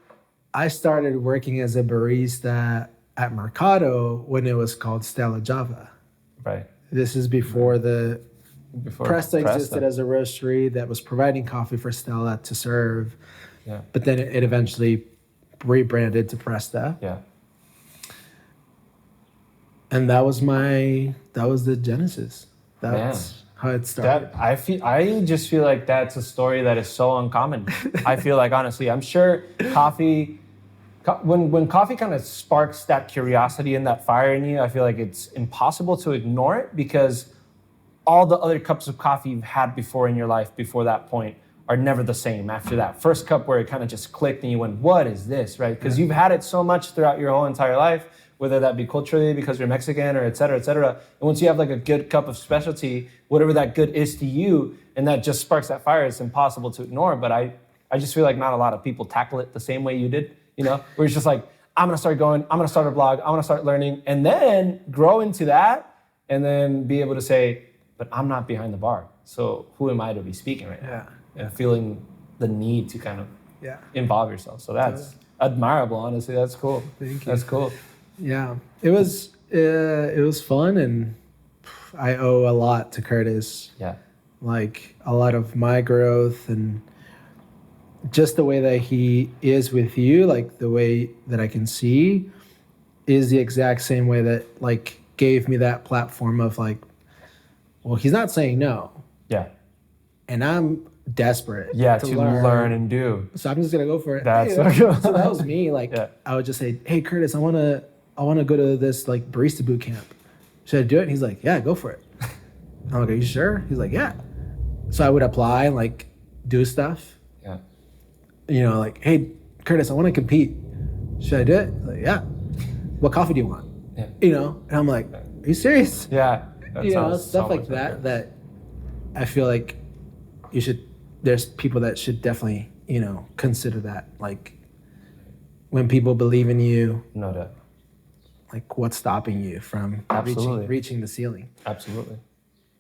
I started working as a barista at Mercado when it was called Stella Java. Right. This is before Presta existed as a roastery that was providing coffee for Stella to serve. Yeah. But then it eventually rebranded to Presta. Yeah. And that was the genesis. That's how it started. I just feel like that's a story that is so uncommon. I feel like, honestly, I'm sure when coffee kind of sparks that curiosity and that fire in you, I feel like it's impossible to ignore it because all the other cups of coffee you've had before in your life before that point are never the same after that first cup where it kind of just clicked and you went, what is this, right? Because you've had it so much throughout your whole entire life, whether that be culturally because you're Mexican or et cetera, et cetera. And once you have like a good cup of specialty, whatever that good is to you, and that just sparks that fire, it's impossible to ignore. But I just feel like not a lot of people tackle it the same way you did, you know? Where it's just like, I'm gonna start going, I'm gonna start a blog, I'm gonna start learning, and then grow into that, and then be able to say, but I'm not behind the bar. So who am I to be speaking right now? And feeling the need to kind of involve yourself. So that's admirable, honestly. That's cool. Thank you. That's cool. Yeah, it was fun, and I owe a lot to Curtis. Yeah, like a lot of my growth and just the way that he is with you, like the way that I can see, is the exact same way that like gave me that platform of like, well, he's not saying no. Yeah, and I'm desperate. To learn and do. So I'm just gonna go for it. That's so that was me. Like I would just say, hey Curtis, I wanna go to this like barista boot camp. Should I do it? And he's like, yeah, go for it. I'm like, are you sure? He's like, yeah. So I would apply and like do stuff. Yeah. You know, like, hey Curtis, I want to compete. Should I do it? He's like, yeah. What coffee do you want? Yeah. You know, and I'm like, are you serious? Yeah. You know, stuff like that. That I feel like there's people that should definitely, you know, consider that. Like when people believe in you. No doubt. Like what's stopping you from reaching the ceiling? Absolutely.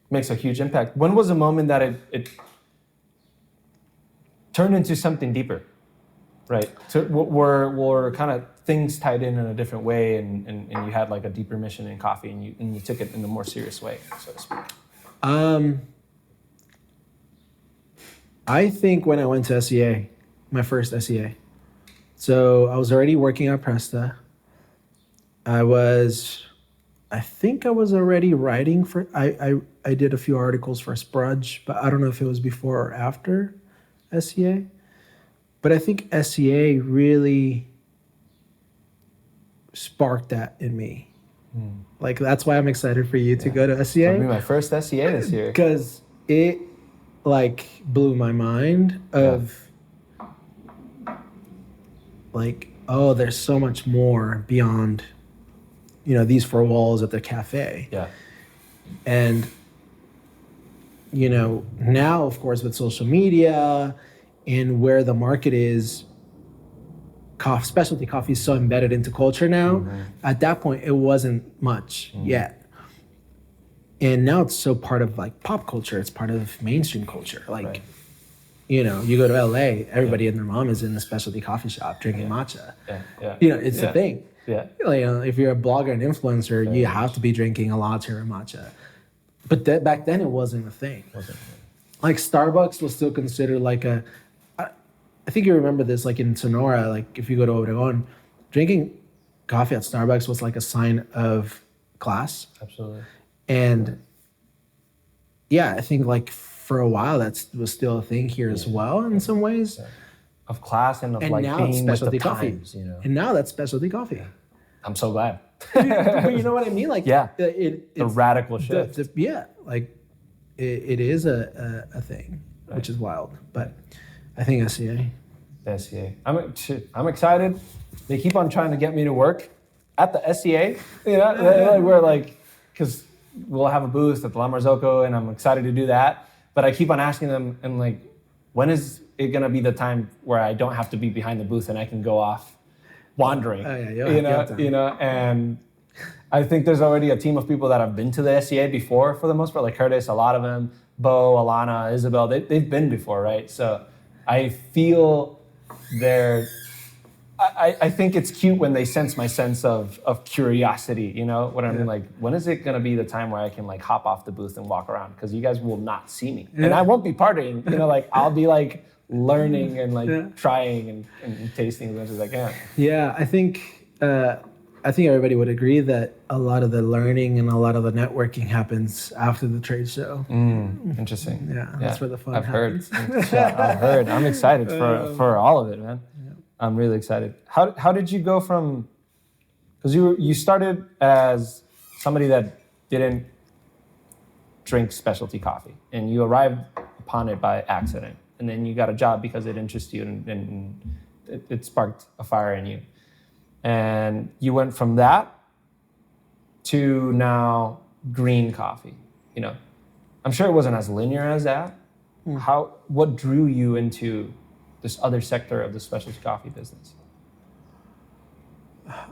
Makes a huge impact. When was the moment that it turned into something deeper, right? So were kind of things tied in a different way and you had like a deeper mission in coffee and you took it in a more serious way, so to speak? I think when I went to SEA, my first SEA. So I was already working at Presta. I think I was already writing for, I did a few articles for Sprudge, but I don't know if it was before or after SEA. But I think SEA really sparked that in me. Like, that's why I'm excited for you to go to SEA. It'll be my first SEA this year. Because it, like, blew my mind of, like, oh, there's so much more beyond, you know, these four walls at the cafe. Yeah. And, you know, now, of course, with social media and where the market is, specialty coffee is so embedded into culture now. Mm-hmm. At that point, it wasn't much yet. And now it's so part of, like, pop culture. It's part of mainstream culture. Like, you go to LA, everybody and their mom is in a specialty coffee shop drinking matcha. It's a thing. Yeah. If you're a blogger and influencer, you have to be drinking a latte or matcha. But back then it wasn't a thing. Like Starbucks was still considered like I think you remember this, like in Sonora, like if you go to Obregón, drinking coffee at Starbucks was like a sign of class. Absolutely. And yeah, I think like for a while that was still a thing here as well in some ways. Yeah. Of class and of And like now being it's with specialty the coffee. times, And now that's specialty coffee. I'm so glad. But you know what I mean? Like it's a radical shift. It is a thing, which is wild. But I think SCA. The SCA. I'm excited. They keep on trying to get me to work at the SCA. We're like, because we'll have a booth at the La Marzocco, and I'm excited to do that. But I keep on asking them, and like, when is it gonna be the time where I don't have to be behind the booth and I can go off wandering? And I think there's already a team of people that have been to the SCA before, for the most part, like Curtis, a lot of them, Bo, Alana, Isabel, they've been before, right? So I feel I think it's cute when they sense my sense of curiosity, you know what I mean? Like, when is it gonna be the time where I can like hop off the booth and walk around? Because you guys will not see me. And I won't be partying, like I'll be like learning and like trying and tasting as much as I can. Yeah, I think everybody would agree that a lot of the learning and a lot of the networking happens after the trade show. Interesting. Yeah, that's where the fun happens. I've heard. I'm excited for all of it, man. I'm really excited. How did you go from, because you started as somebody that didn't drink specialty coffee, and you arrived upon it by accident, and then you got a job because it interested you and it sparked a fire in you. And you went from that to now green coffee. I'm sure it wasn't as linear as that. What drew you into this other sector of the specialty coffee business?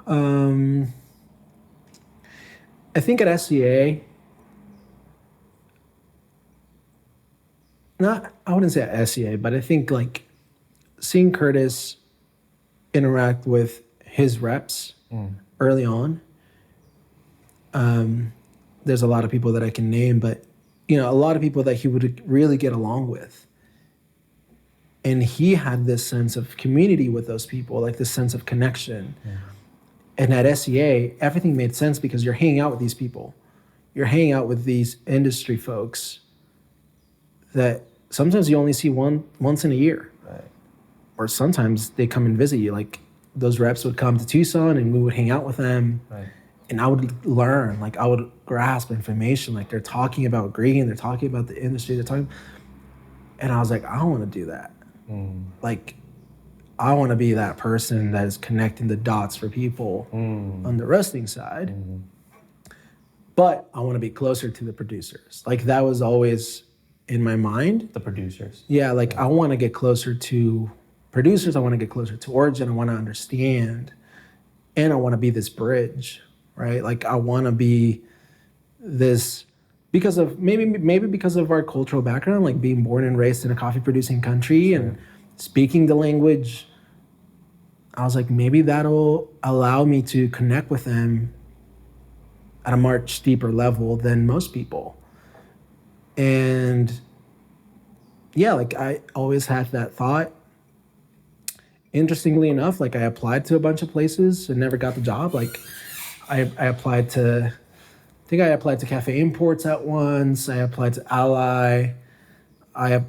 I think at SCA, I wouldn't say at SCA, but I think like seeing Curtis interact with his reps early on. There's a lot of people that I can name, but a lot of people that he would really get along with. And he had this sense of community with those people, like this sense of connection. And at SCA, everything made sense because you're hanging out with these people. You're hanging out with these industry folks that sometimes you only see once in a year. Right. Or sometimes they come and visit you. Like those reps would come to Tucson and we would hang out with them. Right. And I would learn, like I would grasp information. Like they're talking about green, they're talking about the industry, and I was like, I want to do that. Like, I want to be that person that is connecting the dots for people on the roasting side. But I want to be closer to the producers. Like that was always in my mind. The producers. Yeah, like I want to get closer to producers. I want to get closer to origin. I want to understand. And I want to be this bridge, right? Like I want to be this, because of maybe because of our cultural background, like being born and raised in a coffee producing country and speaking the language, I was like, maybe that'll allow me to connect with them at a much deeper level than most people. And yeah, like I always had that thought. Interestingly enough, like I applied to a bunch of places and never got the job. Like I applied to Cafe Imports at once. I applied to Ally. I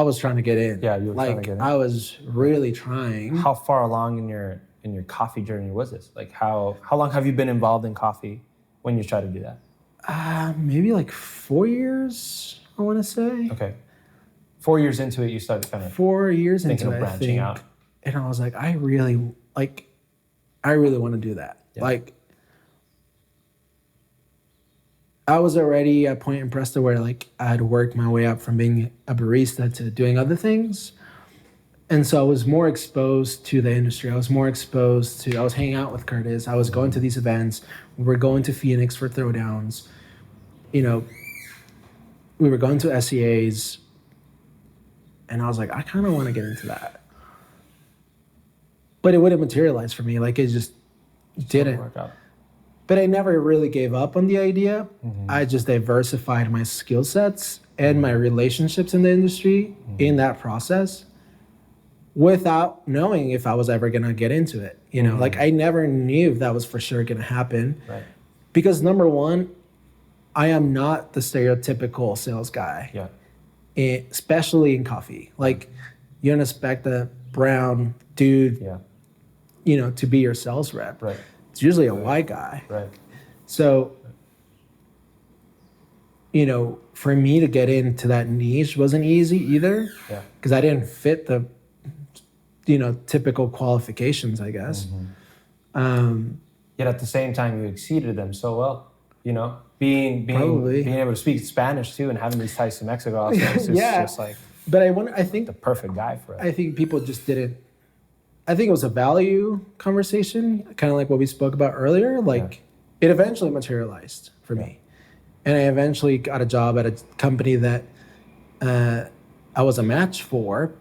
was trying to get in. Yeah, you were trying to get in. I was really trying. How far along in your coffee journey was this? Like how long have you been involved in coffee when you tried to do that? Maybe like 4 years, I want to say. Okay. 4 years into it, you started kind of 4 years thinking into of it, branching out. And I was like, I really want to do that. Yeah. Like, I was already at a point in Presto where like I had worked my way up from being a barista to doing other things. And so I was more exposed to the industry. I was hanging out with Curtis. I was going to these events. We were going to Phoenix for throwdowns. We were going to SCAs. And I was like, I kind of want to get into that. But it wouldn't materialize for me. Like it just didn't work out. But I never really gave up on the idea. I just diversified my skill sets and my relationships in the industry in that process without knowing if I was ever going to get into it. You know, like I never knew if that was for sure going to happen. Right. Because number one, I am not the stereotypical sales guy. Yeah. Especially in coffee. Like you don't expect a brown dude, you know, to be your sales rep. Right. It's usually a white guy. Right. So, you know, for me to get into that niche wasn't easy either. Yeah. Because I didn't fit the, you know, typical qualifications, I guess. Yet at the same time, you exceeded them so well. You know, being able to speak Spanish too and having these ties to Mexico also is just like. But I think the perfect guy for it. I think people just didn't. I think it was a value conversation, kind of like what we spoke about earlier. Like it eventually materialized for me. And I eventually got a job at a company that I was a match for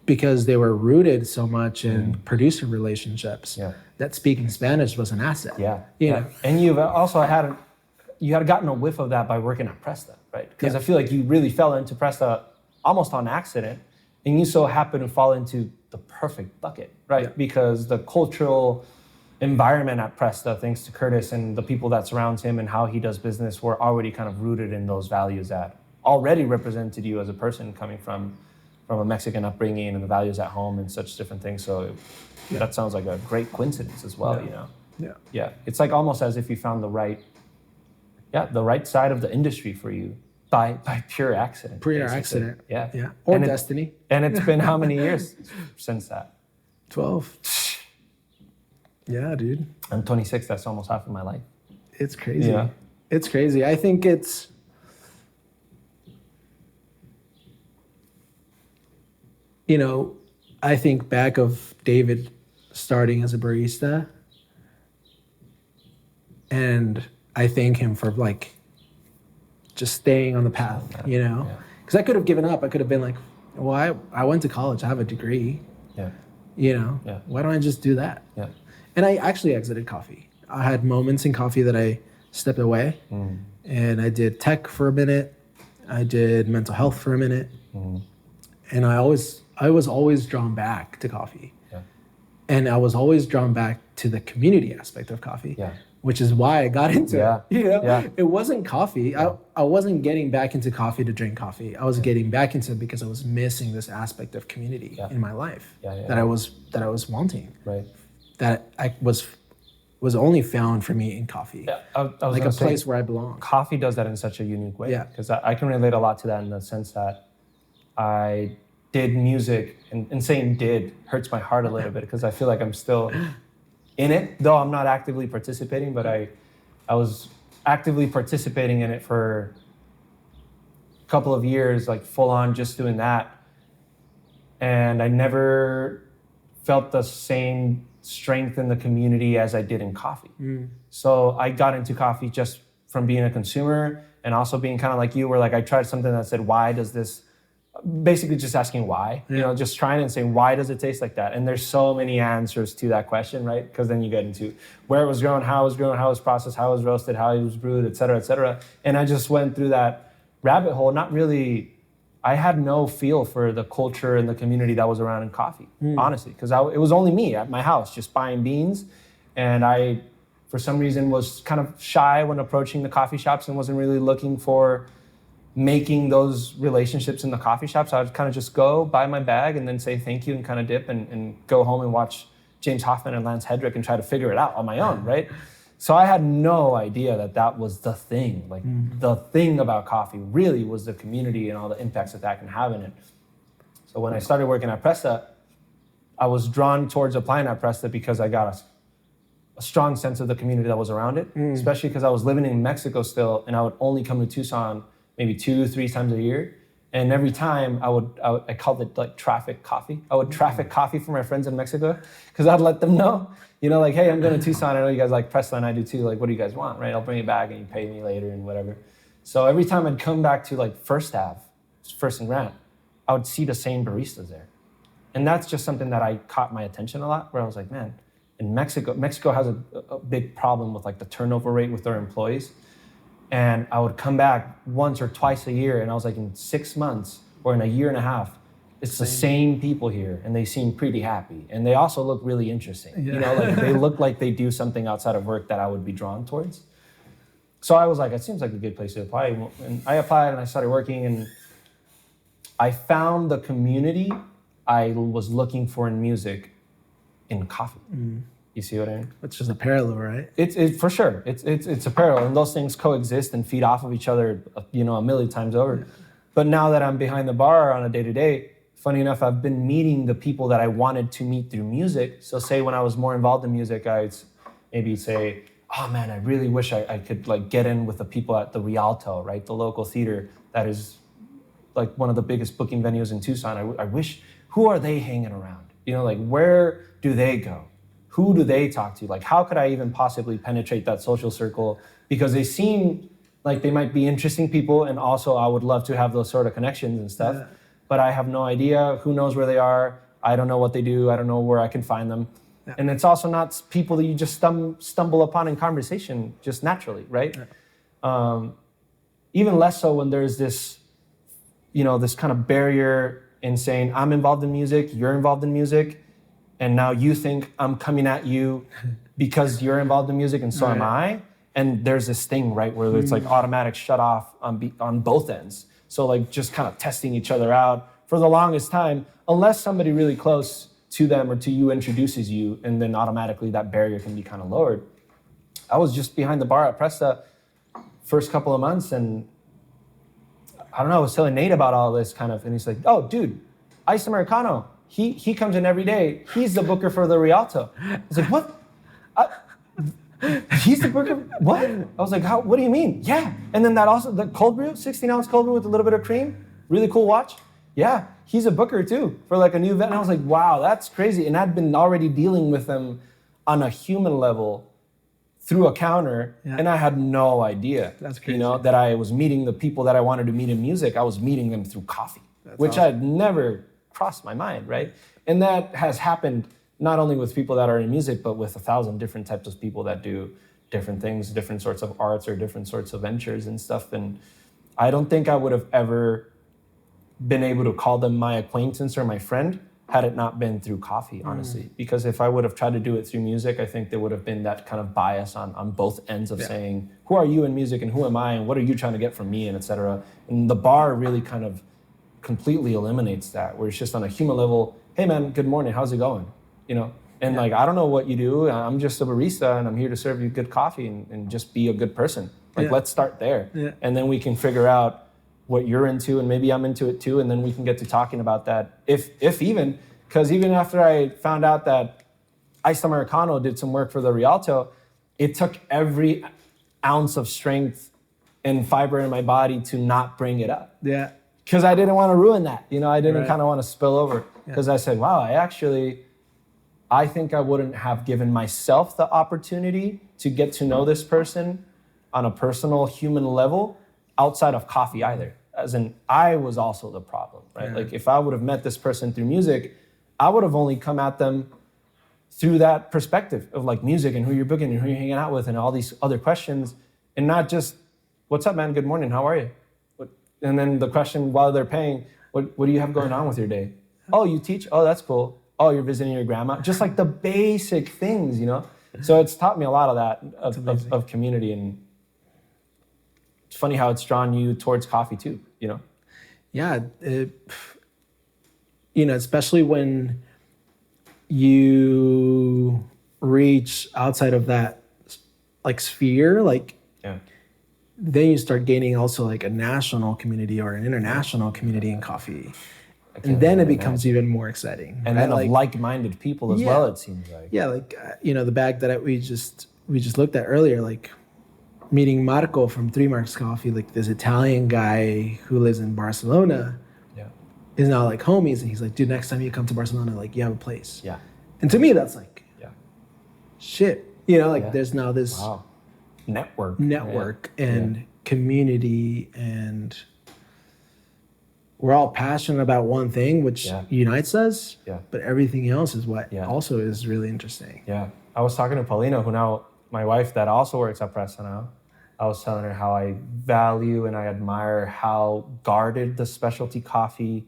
because they were rooted so much in producer relationships that speaking Spanish was an asset. You know? And you've also had gotten a whiff of that by working at Presta, right? Because I feel like you really fell into Presta almost on accident, and you so happen to fall into the perfect bucket, right? Because the cultural environment at Presta, thanks to Curtis and the people that surround him and how he does business, were already kind of rooted in those values that already represented you as a person coming from a Mexican upbringing and the values at home and such different things. So that sounds like a great coincidence as well, you know? Yeah. It's like almost as if you found the right side of the industry for you by pure accident. Pure basically. Accident. Yeah. Or destiny. And it's been how many years since that? 12. Yeah, dude. I'm 26. That's almost half of my life. It's crazy. Yeah. It's crazy. I think it's... You know, I think back of David starting as a barista, and I thank him for like just staying on the path, you know? Because I could have given up. I could have been like, well, I went to college. I have a degree. You know? Why don't I just do that? And I actually exited coffee. I had moments in coffee that I stepped away, and I did tech for a minute. I did mental health for a minute. And I was always drawn back to coffee. And I was always drawn back to the community aspect of coffee, which is why I got into it. You know? It wasn't coffee. I wasn't getting back into coffee to drink coffee. I was getting back into it because I was missing this aspect of community in my life that I was wanting. Right. That I was only found for me in coffee. I was like a place where I belong. Coffee does that in such a unique way. Because I can relate a lot to that in the sense that I did music, and saying did hurts my heart a little bit because I feel like I'm still in it, though I'm not actively participating, but I was actively participating in it for a couple of years, like full on just doing that. And I never felt the same strength in the community as I did in coffee. So I got into coffee just from being a consumer and also being kind of like you, where like I tried something that said, why does this, basically just asking why, you know, just trying and saying, why does it taste like that? And there's so many answers to that question, right? Because then you get into where it was grown, how it was processed, how it was roasted, how it was brewed, et cetera, et cetera. And I just went through that rabbit hole, not really, I had no feel for the culture and the community that was around in coffee, honestly, because it was only me at my house just buying beans. And I, for some reason, was kind of shy when approaching the coffee shops and wasn't really looking for making those relationships in the coffee shops. I would kind of just go buy my bag and then say thank you and kind of dip and go home and watch James Hoffman and Lance Hedrick and try to figure it out on my own, right? So I had no idea that was the thing. Like the thing about coffee really was the community and all the impacts that can have in it. So when I started working at Presta, I was drawn towards applying at Presta because I got a strong sense of the community that was around it, especially because I was living in Mexico still and I would only come to Tucson maybe 2-3 times a year. And every time I called it like traffic coffee. I would traffic coffee for my friends in Mexico because I'd let them know, you know, like, hey, I'm going to Tucson. I know you guys like Presta and I do too. Like, what do you guys want, right? I'll bring it back and you pay me later and whatever. So every time I'd come back to like First Ave, First and Grant, I would see the same baristas there. And that's just something that I caught my attention a lot, where I was like, man, in Mexico has a big problem with like the turnover rate with their employees. And I would come back once or twice a year, and I was like, in 6 months or in a year and a half, it's the same people here, and they seem pretty happy. And they also look really interesting. Yeah. You know, like they look like they do something outside of work that I would be drawn towards. So I was like, it seems like a good place to apply. And I applied and I started working, and I found the community I was looking for in music in coffee. You see what I mean? Which is a parallel, right? It's for sure. It's a parallel, and those things coexist and feed off of each other, you know, a million times over. Yeah. But now that I'm behind the bar on a day-to-day, funny enough, I've been meeting the people that I wanted to meet through music. So say when I was more involved in music, I'd maybe say, oh man, I really wish I could like get in with the people at the Rialto, right? The local theater that is like one of the biggest booking venues in Tucson. I wish, who are they hanging around? You know, like where do they go? Who do they talk to? Like how could I even possibly penetrate that social circle? Because they seem like they might be interesting people, and also I would love to have those sort of connections and stuff. Yeah. But I have no idea. Who knows where they are? I don't know what they do. I don't know where I can find them. Yeah. And it's also not people that you just stumble upon in conversation just naturally, right? Yeah. Even less so when there's this, you know, this kind of barrier in saying, I'm involved in music, you're involved in music, and now you think I'm coming at you because you're involved in music and so am I. And there's this thing, right, where it's like automatic shut off on both ends. So like just kind of testing each other out for the longest time, unless somebody really close to them or to you introduces you, and then automatically that barrier can be kind of lowered. I was just behind the bar at Presta first couple of months, and I don't know, I was telling Nate about all this kind of, and he's like, oh, dude, Ice Americano, he comes in every day. He's the booker for the Rialto. I was like, what? He's the booker? What? I was like, what do you mean? Yeah. And then that also, the cold brew, 16-ounce cold brew with a little bit of cream, really cool watch. Yeah, he's a booker too for like a new event. And I was like, wow, that's crazy. And I'd been already dealing with them on a human level through a counter, and I had no idea. That's crazy. You know, that I was meeting the people that I wanted to meet in music. I was meeting them through coffee, which awesome. I'd never crossed my mind, right? And that has happened not only with people that are in music, but with 1,000 different types of people that do different things, different sorts of arts or different sorts of ventures and stuff. And I don't think I would have ever been able to call them my acquaintance or my friend had it not been through coffee, honestly. Because if I would have tried to do it through music, I think there would have been that kind of bias on both ends of saying, who are you in music and who am I and what are you trying to get from me and et cetera. And the bar really kind of completely eliminates that, where it's just on a human level, hey man, good morning, how's it going? You know, and like, I don't know what you do. I'm just a barista and I'm here to serve you good coffee and just be a good person. Like, let's start there. Yeah. And then we can figure out what you're into and maybe I'm into it too. And then we can get to talking about that if even, because even after I found out that Iced Americano did some work for the Rialto, it took every ounce of strength and fiber in my body to not bring it up. Yeah. Because I didn't want to ruin that. You know, I didn't kind of want to spill over because I said, wow, I think I wouldn't have given myself the opportunity to get to know this person on a personal human level outside of coffee either. As in, I was also the problem, right? Yeah. Like if I would have met this person through music, I would have only come at them through that perspective of like music and who you're booking and who you're hanging out with and all these other questions, and not just, what's up, man? Good morning. How are you? And then the question while they're paying, what do you have going on with your day? Oh, you teach? Oh, that's cool. Oh, you're visiting your grandma? Just like the basic things, you know? So it's taught me a lot of that, of community. And it's funny how it's drawn you towards coffee too, you know? Yeah. You know, especially when you reach outside of that like sphere, like then you start gaining also like a national community or an international community in coffee. And then it becomes even more exciting. And then like like-minded people as well, it seems like. Yeah, like, you know, the bag that we just looked at earlier, like meeting Marco from Three Marks Coffee, like this Italian guy who lives in Barcelona, is now like homies. And he's like, dude, next time you come to Barcelona, like you have a place. Yeah. And to me, that's like, shit. You know, like there's now this network and community and we're all passionate about one thing, which unites us. Yeah. But everything else is what also is really interesting. Yeah. I was talking to Paulina, who now, my wife that also works at Pressa now. I was telling her how I value and I admire how guarded the specialty coffee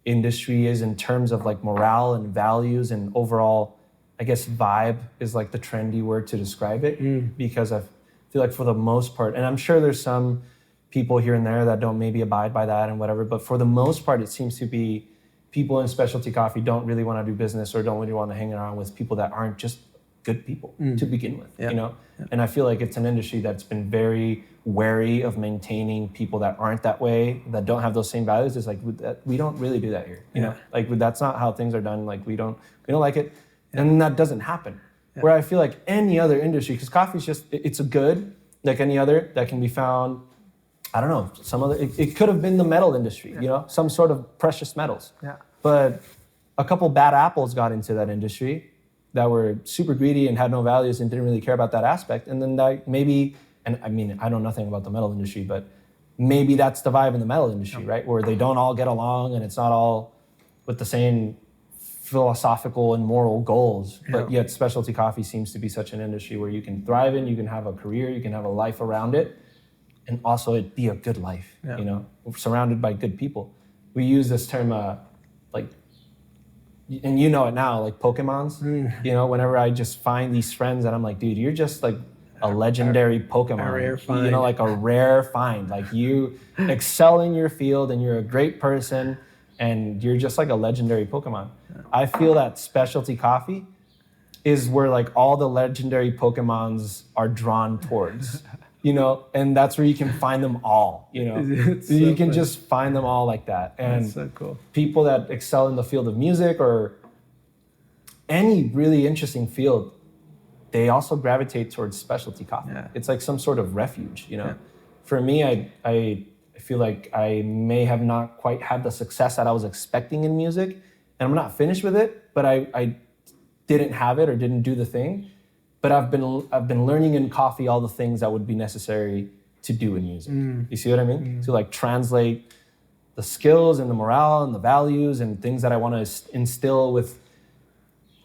industry is in terms of like morale and values and overall, I guess vibe is like the trendy word to describe it. Because I feel like for the most part, and I'm sure there's some people here and there that don't maybe abide by that and whatever, but for the most part, it seems to be people in specialty coffee don't really want to do business or don't really want to hang around with people that aren't just good people to begin with, you know? And I feel like it's an industry that's been very wary of maintaining people that aren't that way, that don't have those same values. It's like, we don't really do that here, you know? Like, that's not how things are done. Like, we don't like it. And that doesn't happen. Where I feel like any other industry, because coffee's just, it's a good, like any other, that can be found, I don't know, some other, it could have been the metal industry, you know, some sort of precious metals. But a couple bad apples got into that industry that were super greedy and had no values and didn't really care about that aspect. And then that maybe, and I mean, I know nothing about the metal industry, but maybe that's the vibe in the metal industry, right? Where they don't all get along and it's not all with the same philosophical and moral goals. But yet specialty coffee seems to be such an industry where you can thrive in, you can have a career, you can have a life around it, and also it be a good life, you know, surrounded by good people. We use this term, like, and you know it now, like Pokemons, you know, whenever I just find these friends that I'm like, dude, you're just like a legendary Pokemon, a rare find. You know, like a rare find, like you excel in your field and you're a great person and you're just like a legendary Pokemon. I feel that specialty coffee is where like all the legendary Pokemons are drawn towards, you know, and that's where you can find them all, you know. You can just find them all like that. And that's so cool. People that excel in the field of music or any really interesting field, they also gravitate towards specialty coffee. It's like some sort of refuge, you know. For me, I feel like I may have not quite had the success that I was expecting in music, and I'm not finished with it, but I didn't have it or didn't do the thing. But I've been learning in coffee all the things that would be necessary to do in music. You see what I mean? To like translate the skills and the morale and the values and things that I want to instill with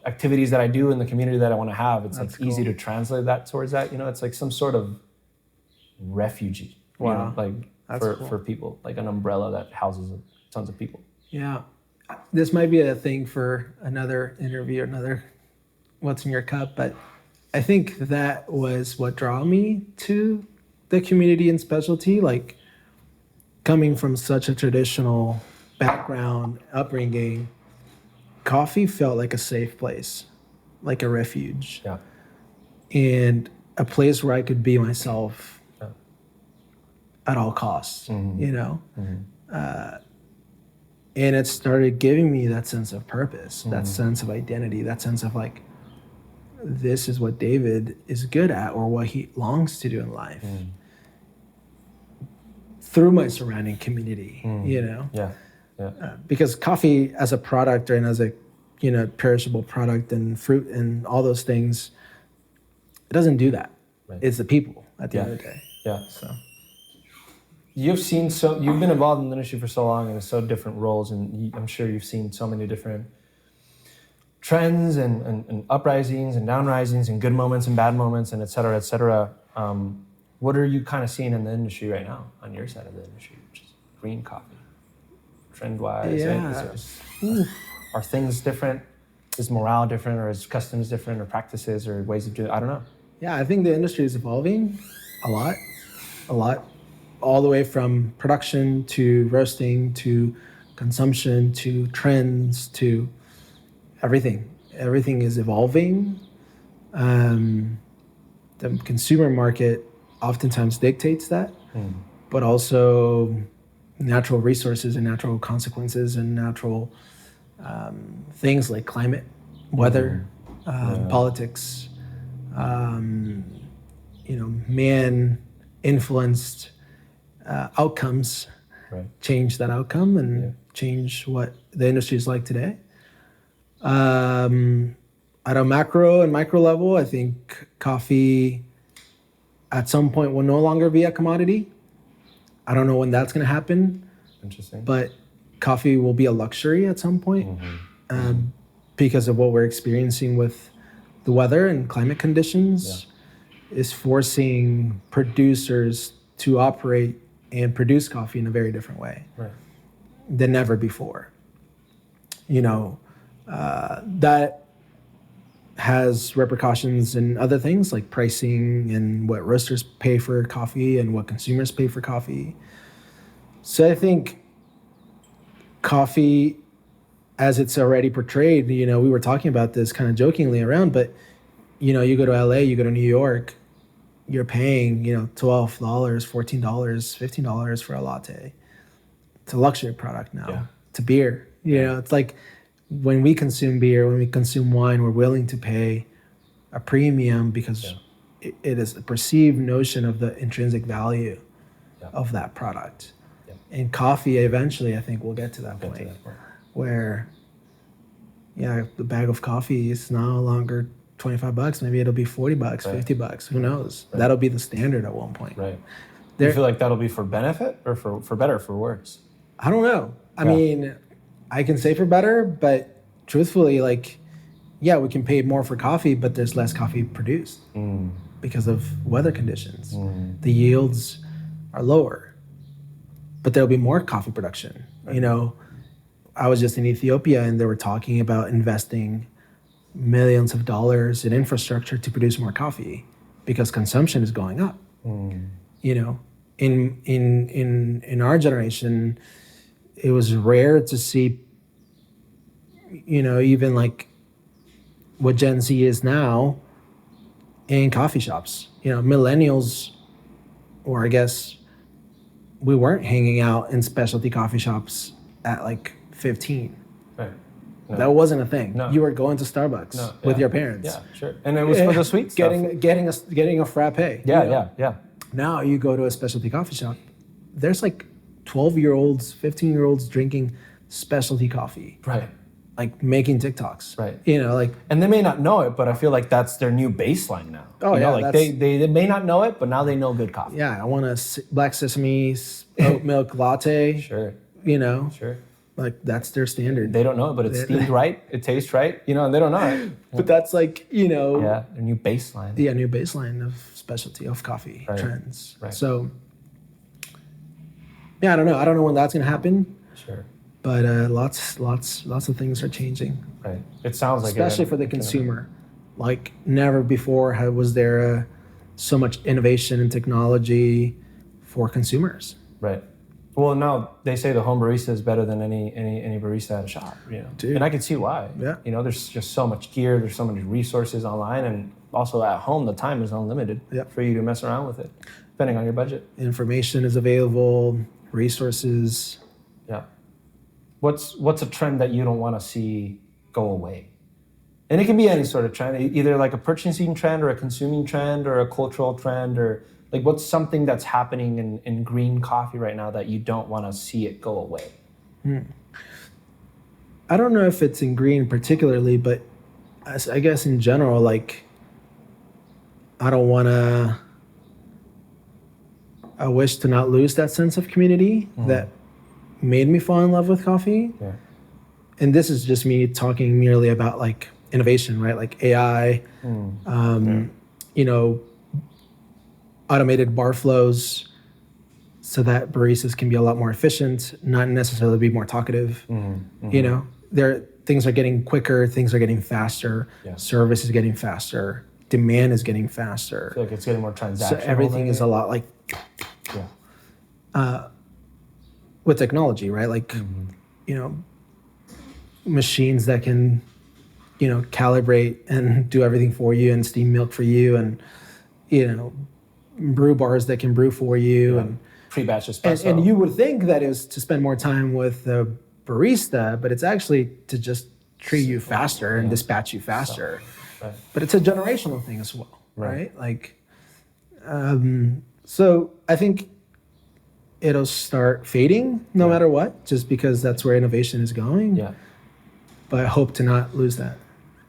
activities that I do in the community that I want to have. It's like easy to translate that towards that. You know, it's like some sort of refugee. You know, like for people, like an umbrella that houses tons of people. Yeah. This might be a thing for another interview, another What's in Your Cup, but I think that was what drew me to the community and specialty. Like coming from such a traditional background, upbringing, coffee felt like a safe place, like a refuge. And a place where I could be myself at all costs, you know? And it started giving me that sense of purpose, that sense of identity, that sense of like, this is what David is good at or what he longs to do in life through my surrounding community, you know? Because coffee as a product and as a, you know, perishable product and fruit and all those things, it doesn't do that. It's the people at the end of the day. So you've been involved in the industry for so long and in so different roles, and I'm sure you've seen so many different trends and uprisings and downrisings and good moments and bad moments and et cetera, et cetera. What are you kind of seeing in the industry right now on your side of the industry, which is green coffee, trend-wise? Are things different? Is morale different, or is customs different, or practices or ways of doing it? I don't know. Yeah, I think the industry is evolving a lot, all the way from production to roasting to consumption to trends to everything. Everything is evolving. The consumer market oftentimes dictates that, but also natural resources and natural consequences and natural things like climate, weather, politics, you know, man-influenced outcomes change that outcome and change what the industry is like today. At a macro and micro level, I think coffee at some point will no longer be a commodity. I don't know when that's going to happen. Interesting. But coffee will be a luxury at some point because of what we're experiencing with the weather and climate conditions is forcing producers to operate and produce coffee in a very different way than ever before. That has repercussions in other things like pricing and what roasters pay for coffee and what consumers pay for coffee. So I think coffee, as it's already portrayed, we were talking about this kind of jokingly around, but you go to LA, you go to New York, you're paying, $12, $14, $15 for a latte. It's a luxury product now. Yeah. It's a beer. It's like when we consume beer, when we consume wine, we're willing to pay a premium because it is a perceived notion of the intrinsic value of that product. Yeah. And coffee, eventually, I think we'll get to that point where, the bag of coffee is no longer $25. Maybe it'll be $40, $50. Who knows? Right. That'll be the standard at one point. Right. Do you feel like that'll be for benefit or for better or for worse? I don't know. I mean, I can say for better, but truthfully, we can pay more for coffee, but there's less coffee produced because of weather conditions. The yields are lower, but there'll be more coffee production. Right. I was just in Ethiopia and they were talking about investing millions of dollars in infrastructure to produce more coffee because consumption is going up. In our generation, it was rare to see, even like what Gen Z is now in coffee shops. Millennials, or I guess we weren't hanging out in specialty coffee shops at 15. Right. No. That wasn't a thing. No. You were going to Starbucks with your parents. Yeah, sure. And it was for the sweet stuff. Getting a frappe. Yeah. Now you go to a specialty coffee shop. There's 12-year-olds, 15-year-olds drinking specialty coffee. Right. Making TikToks. Right. And they may not know it, but I feel like that's their new baseline now. Oh, they may not know it, but now they know good coffee. Yeah, I want a black sesame oat milk latte. Sure. Sure. That's their standard. They don't know it, but it's steamed right. It tastes right. And they don't know it. But that's Yeah, a new baseline. Yeah, new baseline of specialty of coffee trends. Right. So, I don't know. I don't know when that's going to happen. Sure. But lots of things are changing. Right. It sounds like especially for the consumer. Never before was there so much innovation and technology for consumers. Right. Well, now they say the home barista is better than any barista at a shop. Dude. And I can see why. Yeah. There's just so much gear. There's so many resources online, and also at home, the time is unlimited for you to mess around with it, depending on your budget. Information is available. Resources. Yeah. What's a trend that you don't want to see go away? And it can be any sort of trend, either a purchasing trend or a consuming trend or a cultural trend, or what's something that's happening in green coffee right now that you don't want to see it go away? I don't know if it's in green particularly, but I guess in general, I wish to not lose that sense of community that made me fall in love with coffee. Yeah. And this is just me talking merely about innovation, right? AI, automated bar flows so that baristas can be a lot more efficient, not necessarily be more talkative. Things are getting quicker, things are getting faster, service is getting faster, demand is getting faster. I feel like it's getting more transactional. So everything is a lot with technology, right? Machines that can, calibrate and do everything for you, and steam milk for you, and, brew bars that can brew for you. And pre-batch espresso. And you would think that is to spend more time with the barista, but it's actually to just treat you faster and dispatch you faster. Right. But it's a generational thing as well, right? So I think it'll start fading no matter what, just because that's where innovation is going. Yeah. But I hope to not lose that.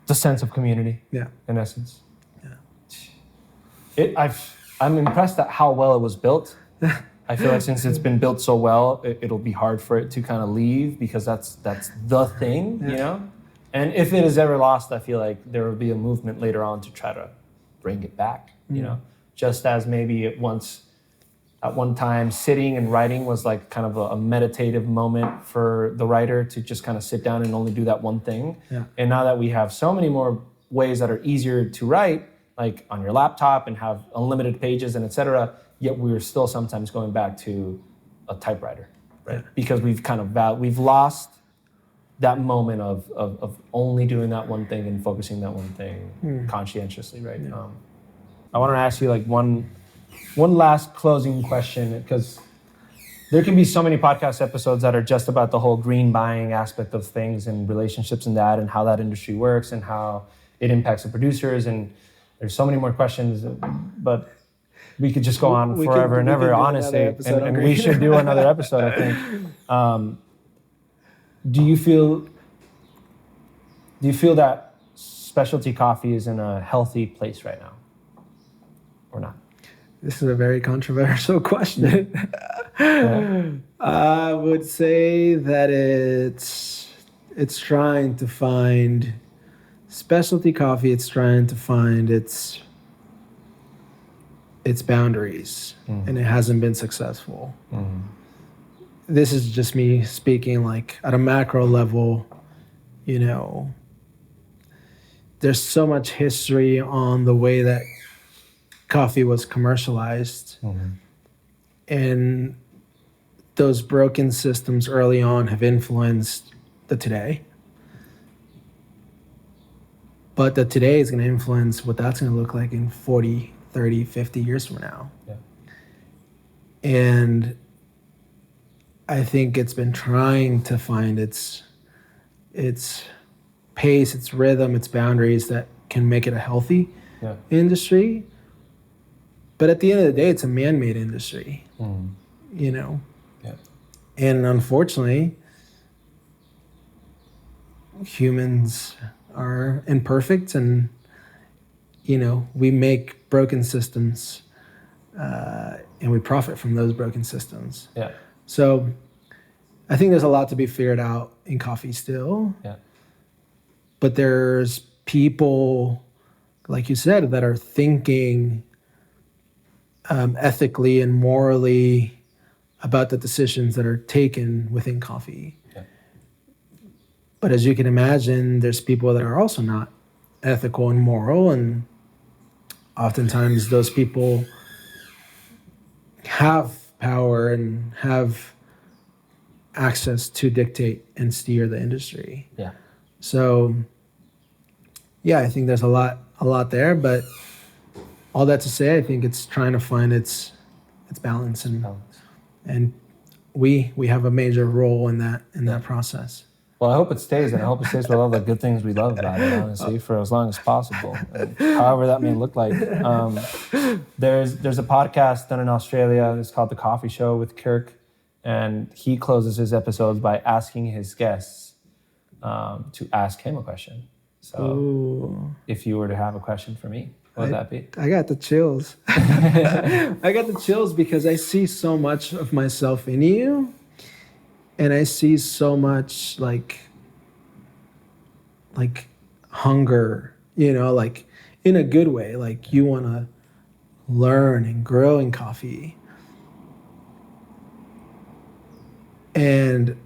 The sense of community. Yeah. In essence. Yeah. I'm impressed at how well it was built. I feel like since it's been built so well, it'll be hard for it to kind of leave because that's the thing, you know? And if it is ever lost, I feel like there will be a movement later on to try to bring it back, you know? Just as maybe at one time, sitting and writing was like kind of a meditative moment for the writer to just kind of sit down and only do that one thing. Yeah. And now that we have so many more ways that are easier to write, like on your laptop and have unlimited pages and et cetera, yet we're still sometimes going back to a typewriter, right? Yeah. Because we've lost that moment of only doing that one thing and focusing that one thing conscientiously, right? Yeah. I want to ask you like one last closing question, because there can be so many podcast episodes that are just about the whole green buying aspect of things and relationships and that and how that industry works and how it impacts the producers. And there's so many more questions, but we could just go on forever and ever, honestly. And we should do another episode, I think. Do you feel that specialty coffee is in a healthy place right now or not? This is a very controversial question. Yeah. I would say that it's trying to find specialty coffee. It's trying to find its boundaries, and it hasn't been successful. This is just me speaking like at a macro level. You know, there's so much history on the way that coffee was commercialized, and those broken systems early on have influenced the today. But the today is going to influence what that's going to look like in 40, 30, 50 years from now. Yeah. And I think it's been trying to find its pace, its rhythm, its boundaries that can make it a healthy industry. But at the end of the day, it's a man-made industry, you know? Yeah. And unfortunately, humans are imperfect, and, you know, we make broken systems and we profit from those broken systems. Yeah. So I think there's a lot to be figured out in coffee still. Yeah. But there's people, like you said, that are thinking ethically and morally about the decisions that are taken within coffee. Yeah. But as you can imagine, there's people that are also not ethical and moral, and oftentimes those people have power and have access to dictate and steer the industry. Yeah. So, yeah, I think there's a lot there, but all that to say, I think it's trying to find its balance, and we have a major role in that process. Well, I hope it stays, and I hope it stays with all the good things we love about it, honestly, for as long as possible, however that may look like. There's a podcast done in Australia. It's called The Coffee Show with Kirk, and he closes his episodes by asking his guests to ask him a question. So if you were to have a question for me, what would that be? I got the chills. I got the chills because I see so much of myself in you. And I see so much like hunger, you know, like in a good way. Like you want to learn and grow in coffee. And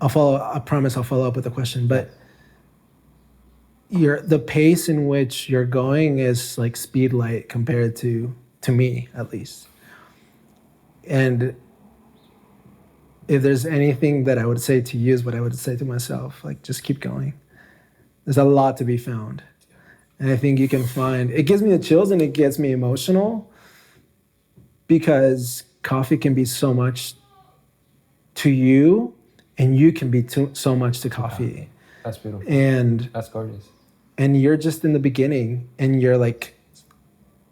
I promise I'll follow up with a question, but the pace in which you're going is like speed light compared to me, at least. And if there's anything that I would say to you is what I would say to myself, like just keep going. There's a lot to be found. And I think you can find, it gives me the chills and it gets me emotional because coffee can be so much to you and you can be so much to coffee. Yeah, that's beautiful. And that's gorgeous. And you're just in the beginning and you're like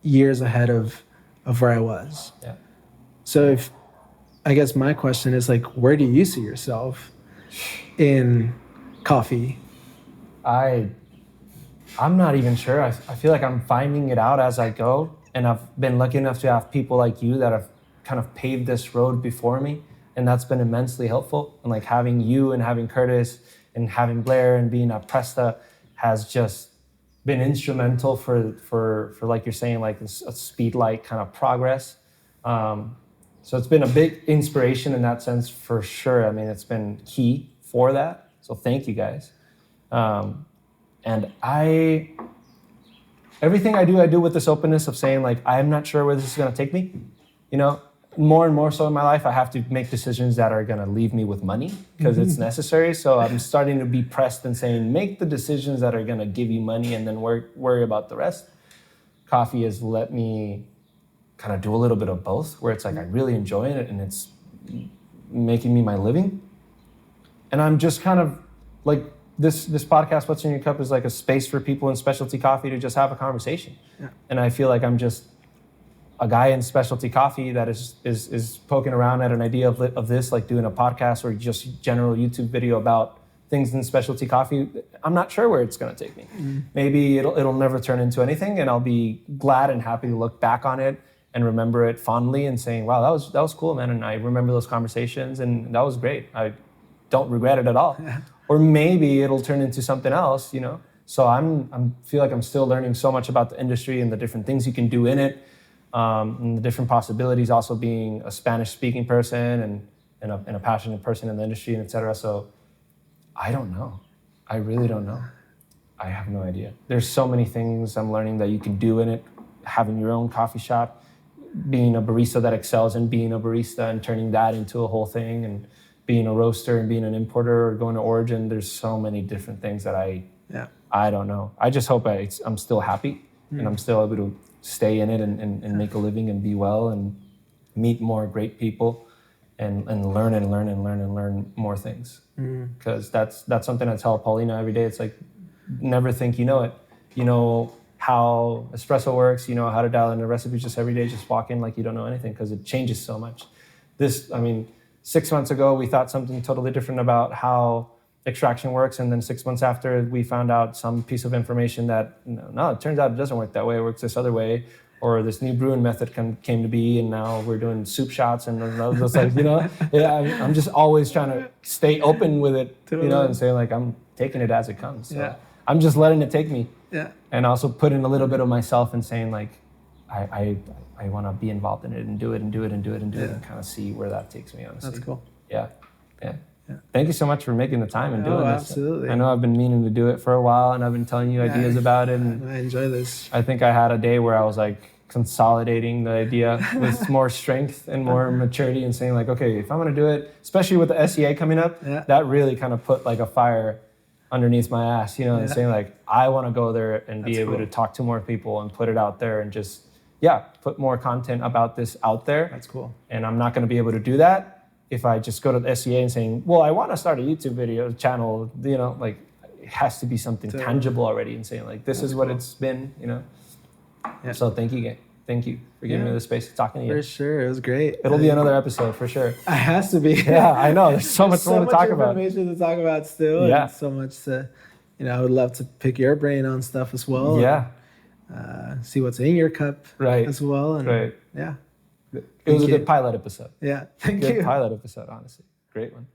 years ahead of where I was. Yeah. So I guess my question is like, where do you see yourself in coffee? I'm not even sure. I feel like I'm finding it out as I go. And I've been lucky enough to have people like you that have kind of paved this road before me. And that's been immensely helpful. And like having you and having Curtis and having Blair and being at Presta has just been instrumental for like you're saying, like a speed light kind of progress. So it's been a big inspiration in that sense for sure. I mean, it's been key for that. So thank you guys. And everything I do with this openness of saying like, I'm not sure where this is going to take me. You know, more and more so in my life, I have to make decisions that are going to leave me with money because it's necessary. So I'm starting to be pressed and saying, make the decisions that are going to give you money and then worry about the rest. Coffee has let me kind of do a little bit of both, where it's like I really enjoy it and it's making me my living. And I'm just kind of like this podcast, What's in Your Cup, is like a space for people in specialty coffee to just have a conversation. Yeah. And I feel like I'm just a guy in specialty coffee that is poking around at an idea of this, like doing a podcast or just general YouTube video about things in specialty coffee. I'm not sure where it's going to take me. Maybe it'll never turn into anything, and I'll be glad and happy to look back on it and remember it fondly and saying, wow, that was cool, man. And I remember those conversations and that was great. I don't regret it at all. Yeah. Or maybe it'll turn into something else, you know? So I feel like I'm still learning so much about the industry and the different things you can do in it, and the different possibilities, also being a Spanish speaking person and a passionate person in the industry, and et cetera. So I don't know. I really don't know. I have no idea. There's so many things I'm learning that you can do in it, having your own coffee shop, being a barista that excels in being a barista and turning that into a whole thing, and being a roaster and being an importer or going to origin. There's so many different things that I don't know. I just hope I'm still happy and I'm still able to stay in it and make a living and be well and meet more great people and learn more things. Because that's something I tell Paulina every day. It's like, never think you know it. You know how espresso works, you know how to dial in the recipes, just every day, just walk in like you don't know anything, because it changes so much. 6 months ago, we thought something totally different about how extraction works, and then 6 months after, we found out some piece of information that, no, it turns out it doesn't work that way, it works this other way, or this new brewing method came to be, and now we're doing soup shots, and those like, you know, I'm just always trying to stay open with it, you know, and say like, I'm taking it as it comes. So I'm just letting it take me. Yeah. And also putting a little bit of myself and saying like, I want to be involved in it and do it and kind of see where that takes me, honestly. That's cool. Yeah. Thank you so much for making the time and doing this. Absolutely. I know I've been meaning to do it for a while, and I've been telling you ideas about it. And I enjoy this. I think I had a day where I was like consolidating the idea with more strength and more maturity, and saying like, okay, if I'm going to do it, especially with the SEA coming up, that really kind of put like a fire underneath my ass, you know, and saying like, I want to go there and be able to talk to more people and put it out there and just, put more content about this out there. That's cool. And I'm not going to be able to do that if I just go to the SEA and saying, well, I want to start a YouTube video channel, you know, like it has to be something tangible already, and saying like, this is what it's been, you know? Yeah. So thank you again. Thank you for giving me the space to talking to you. For sure. It was great. It'll be another episode for sure. It has to be. Yeah, I know. There's so much more to talk about. So much information to talk about still. Yeah. And so much to, you know, I would love to pick your brain on stuff as well. Yeah. And, see what's in your cup as well. And, yeah. It was a good pilot episode. Yeah. Thank you. Good pilot episode, honestly. Great one.